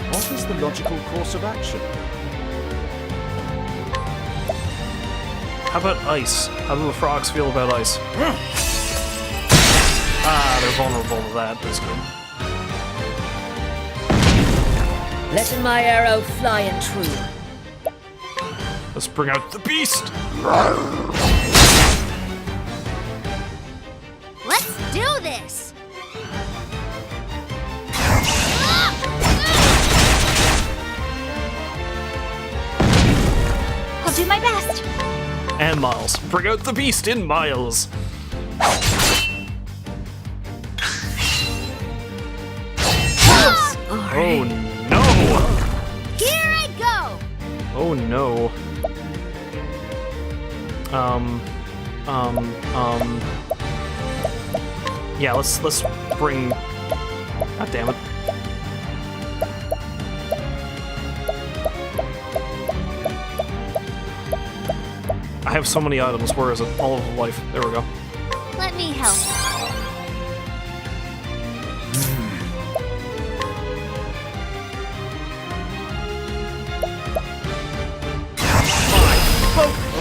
What is the logical course of action? How about ice? How do the frogs feel about ice? Ah, they're vulnerable to that. That's good. Letting my arrow fly and true. Let's bring out the beast! Let's do this. I'll do my best. And Miles. Bring out the beast in Miles! Oh no! Here I go. Oh no. Yeah, let's bring... God damn it. I have so many items. Where is it? All of life. There we go. Let me help.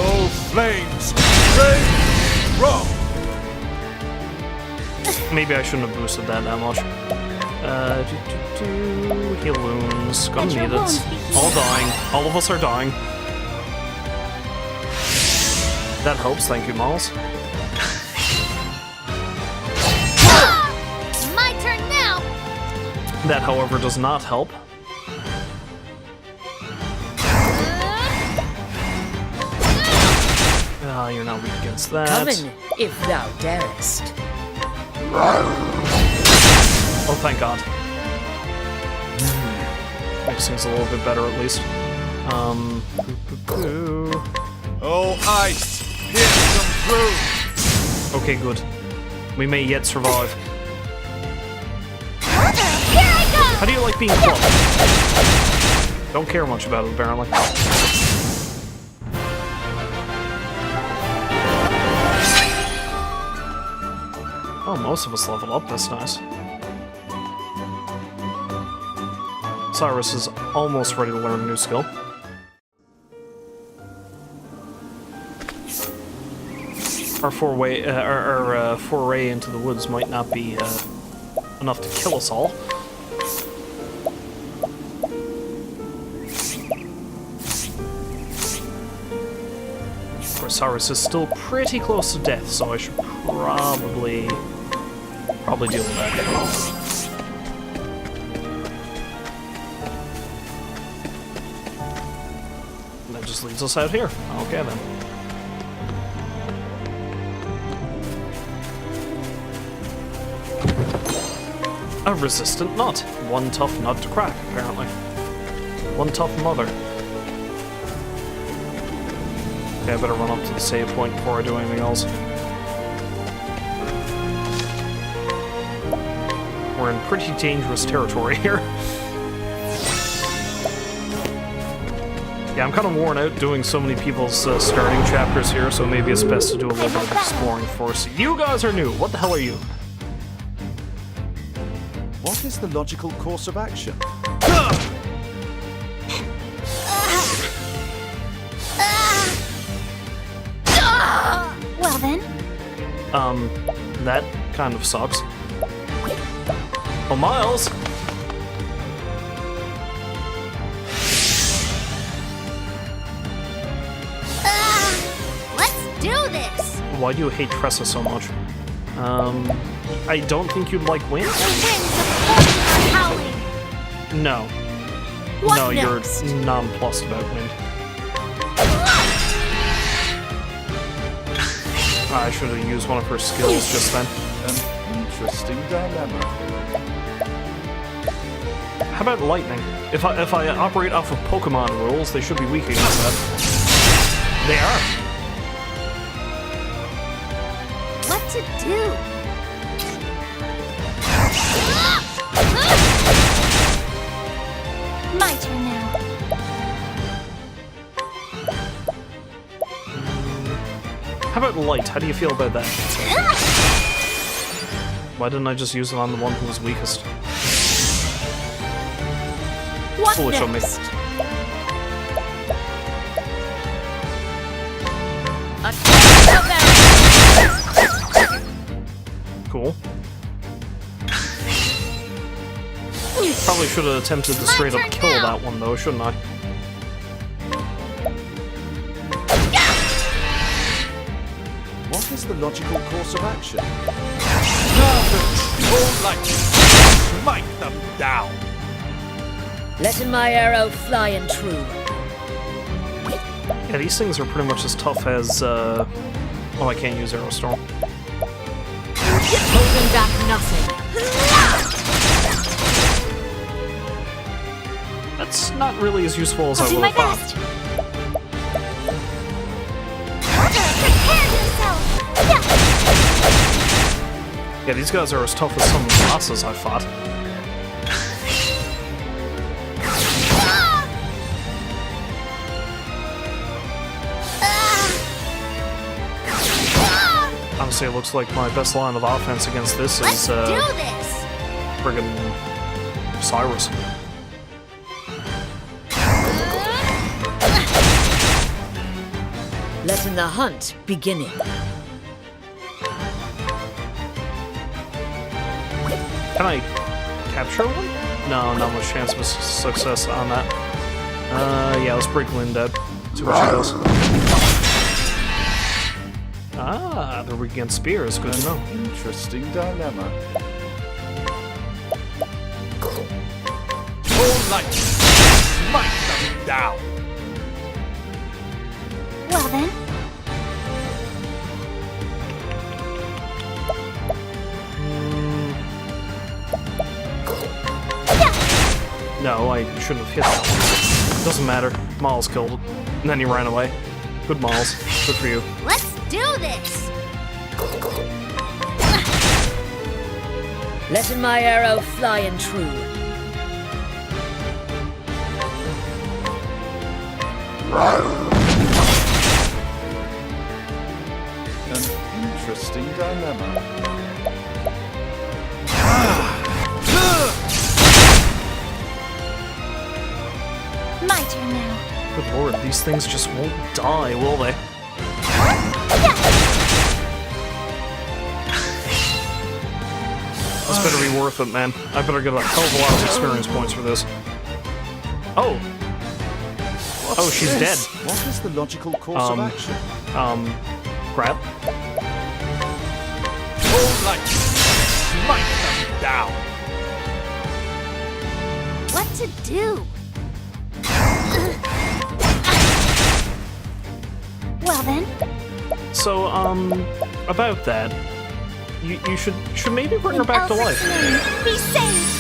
Oh, flames! Rage! Rock! Maybe I shouldn't have boosted that much. Heal wounds. Gonna Let your need wounds it. be healed. All dying. All of us are dying. That helps, thank you, Miles. My turn now. That, however, does not help. Ah, you're not weak against that. Come in, if thou darest. Oh, thank God. Makes things a little bit better, at least. Oh, ice! Pierce them through! Okay, good. We may yet survive. Here I How do you like being clubbed? Don't care much about it, apparently. Oh, most of us leveled up. That's nice. Cyrus is almost ready to learn a new skill. Our foray into the woods might not be enough to kill us all. Of course, Cyrus is still pretty close to death, so I should probably deal with that. And that just leads us out here. Okay, then. A resistant nut. One tough nut to crack, apparently. One tough mother. Okay, I better run up to the save point before I do anything else. We're in pretty dangerous territory here. Yeah, I'm kind of worn out doing so many people's starting chapters here, so maybe it's best to do a little bit of exploring first. You guys are new. What the hell are you? What is the logical course of action? Well then, That kind of sucks. Oh, Miles! let's do this! Why do you hate Tressa so much? I don't think you'd like wind? The winds of fortune are howling! No. What No, next? you're nonplussed about wind. I should have used one of her skills just then. An interesting dilemma. How about lightning? If I operate off of Pokemon rules, they should be weak against that. They are. What to do? My turn now. How about light? How do you feel about that? Why didn't I just use it on the one who was weakest? What Foolish on me. next? Cool. Probably should have attempted to straight up kill that one though, shouldn't I? What is the logical course of action? All light! Smite them down! Letting my arrow fly and true. Yeah, these things are pretty much as tough as, oh, I can't use Arrow Storm. Holding back nothing. That's not really as useful as I I'll do would my have thought. best. Prepare yourself! Yeah, these guys are as tough as some of the bosses I fought. Honestly, it looks like my best line of offense against this Let's is, do this! friggin' Cyrus. Letting the hunt beginning. Can I capture one? No, not much chance of success on that. Yeah, let's break Lynn dead. See what she does. Ah, they're weak against spears. Good to know. Interesting dilemma. All light! Smite them down! Well then, No, I shouldn't have hit that one. Doesn't matter. Miles killed it. And then he ran away. Good Miles. Good for you. let's do this! Letting my arrow fly and true. An interesting dilemma. My turn now. Good lord, these things just won't die, will they? This better be worth it, man. I better get a hell of a lot of experience points for this. Oh! Oh, she's dead. What is the logical course of action? Grab? All light! Smite them down! What to do? Well then, So, about that, you should maybe bring her back to life. be saved!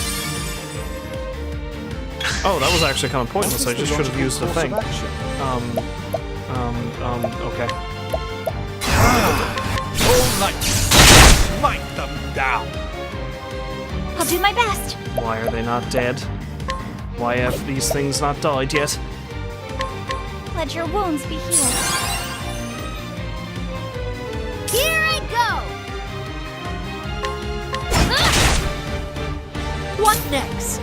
Oh, that was actually kind of pointless. I just should have used the thing. Action? Okay. All light! Smite them down! I'll do my best. Why are they not dead? Why have these things not died yet? Let your wounds be healed. Here I go! What next?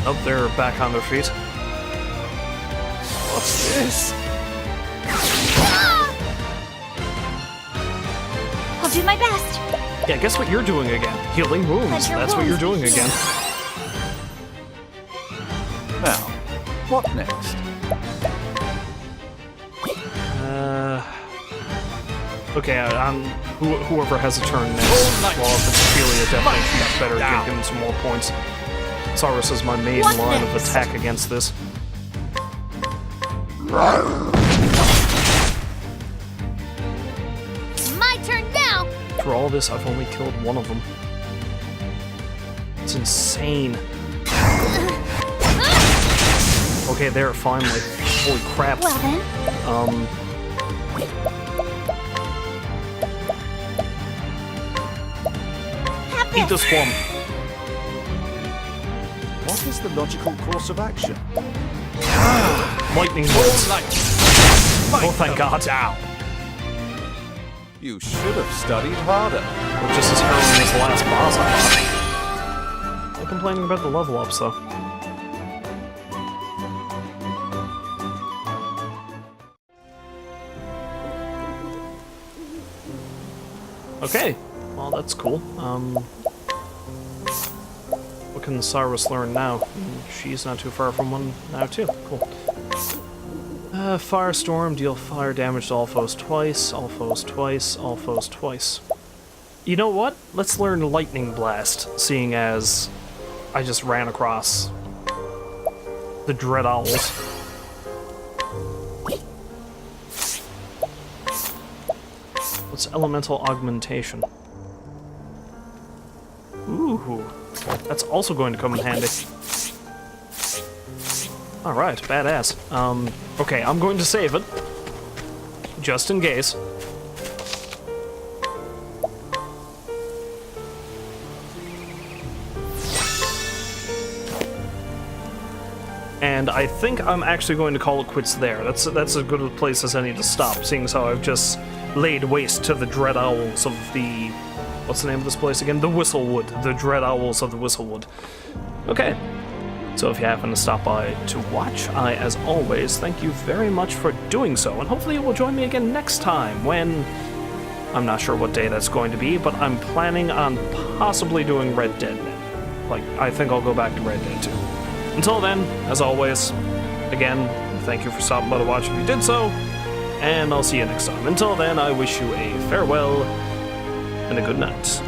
Oh, they're back on their feet. What's this? I'll do my best. Yeah, guess what you're doing again? Healing wounds. Let your That's what you're wounds doing be again. Now, what next? Okay, whoever has a turn next. Well, if it's Ophelia, definitely she's better. Give him some more points. Cyrus is my main What line next? of attack against this. My turn now! For all this, I've only killed one of them. It's insane. Okay, there, finally. Holy crap. Well then, have Eat this. this one. What is the logical course of action? Lightning bolts. Fight Oh, thank them God. down. You should have studied harder. Or just as harrowing as the last boss, I thought. I'm complaining about the level ups, though. Okay, well that's cool. What can Cyrus learn now? She's not too far from one now too. Cool. Firestorm, deal fire damage to all foes twice, all foes twice, all foes twice. You know what? Let's learn Lightning Blast, seeing as I just ran across the Dread Owls. What's Elemental Augmentation? Ooh, that's also going to come in handy. Alright, badass. Okay, I'm going to save it. Just in case. And I think I'm actually going to call it quits there. That's as good a place as any to stop, seeing as how I've just laid waste to the Dread Owls of the... What's the name of this place again? The Whistlewood. The Dread Owls of the Whistlewood. Okay. So if you happen to stop by to watch, I, as always, thank you very much for doing so, and hopefully you will join me again next time when... I'm not sure what day that's going to be, but I'm planning on possibly doing Red Dead. Like, I think I'll go back to Red Dead 2. Until then, as always, again, thank you for stopping by to watch if you did so, and I'll see you next time. Until then, I wish you a farewell and a good night.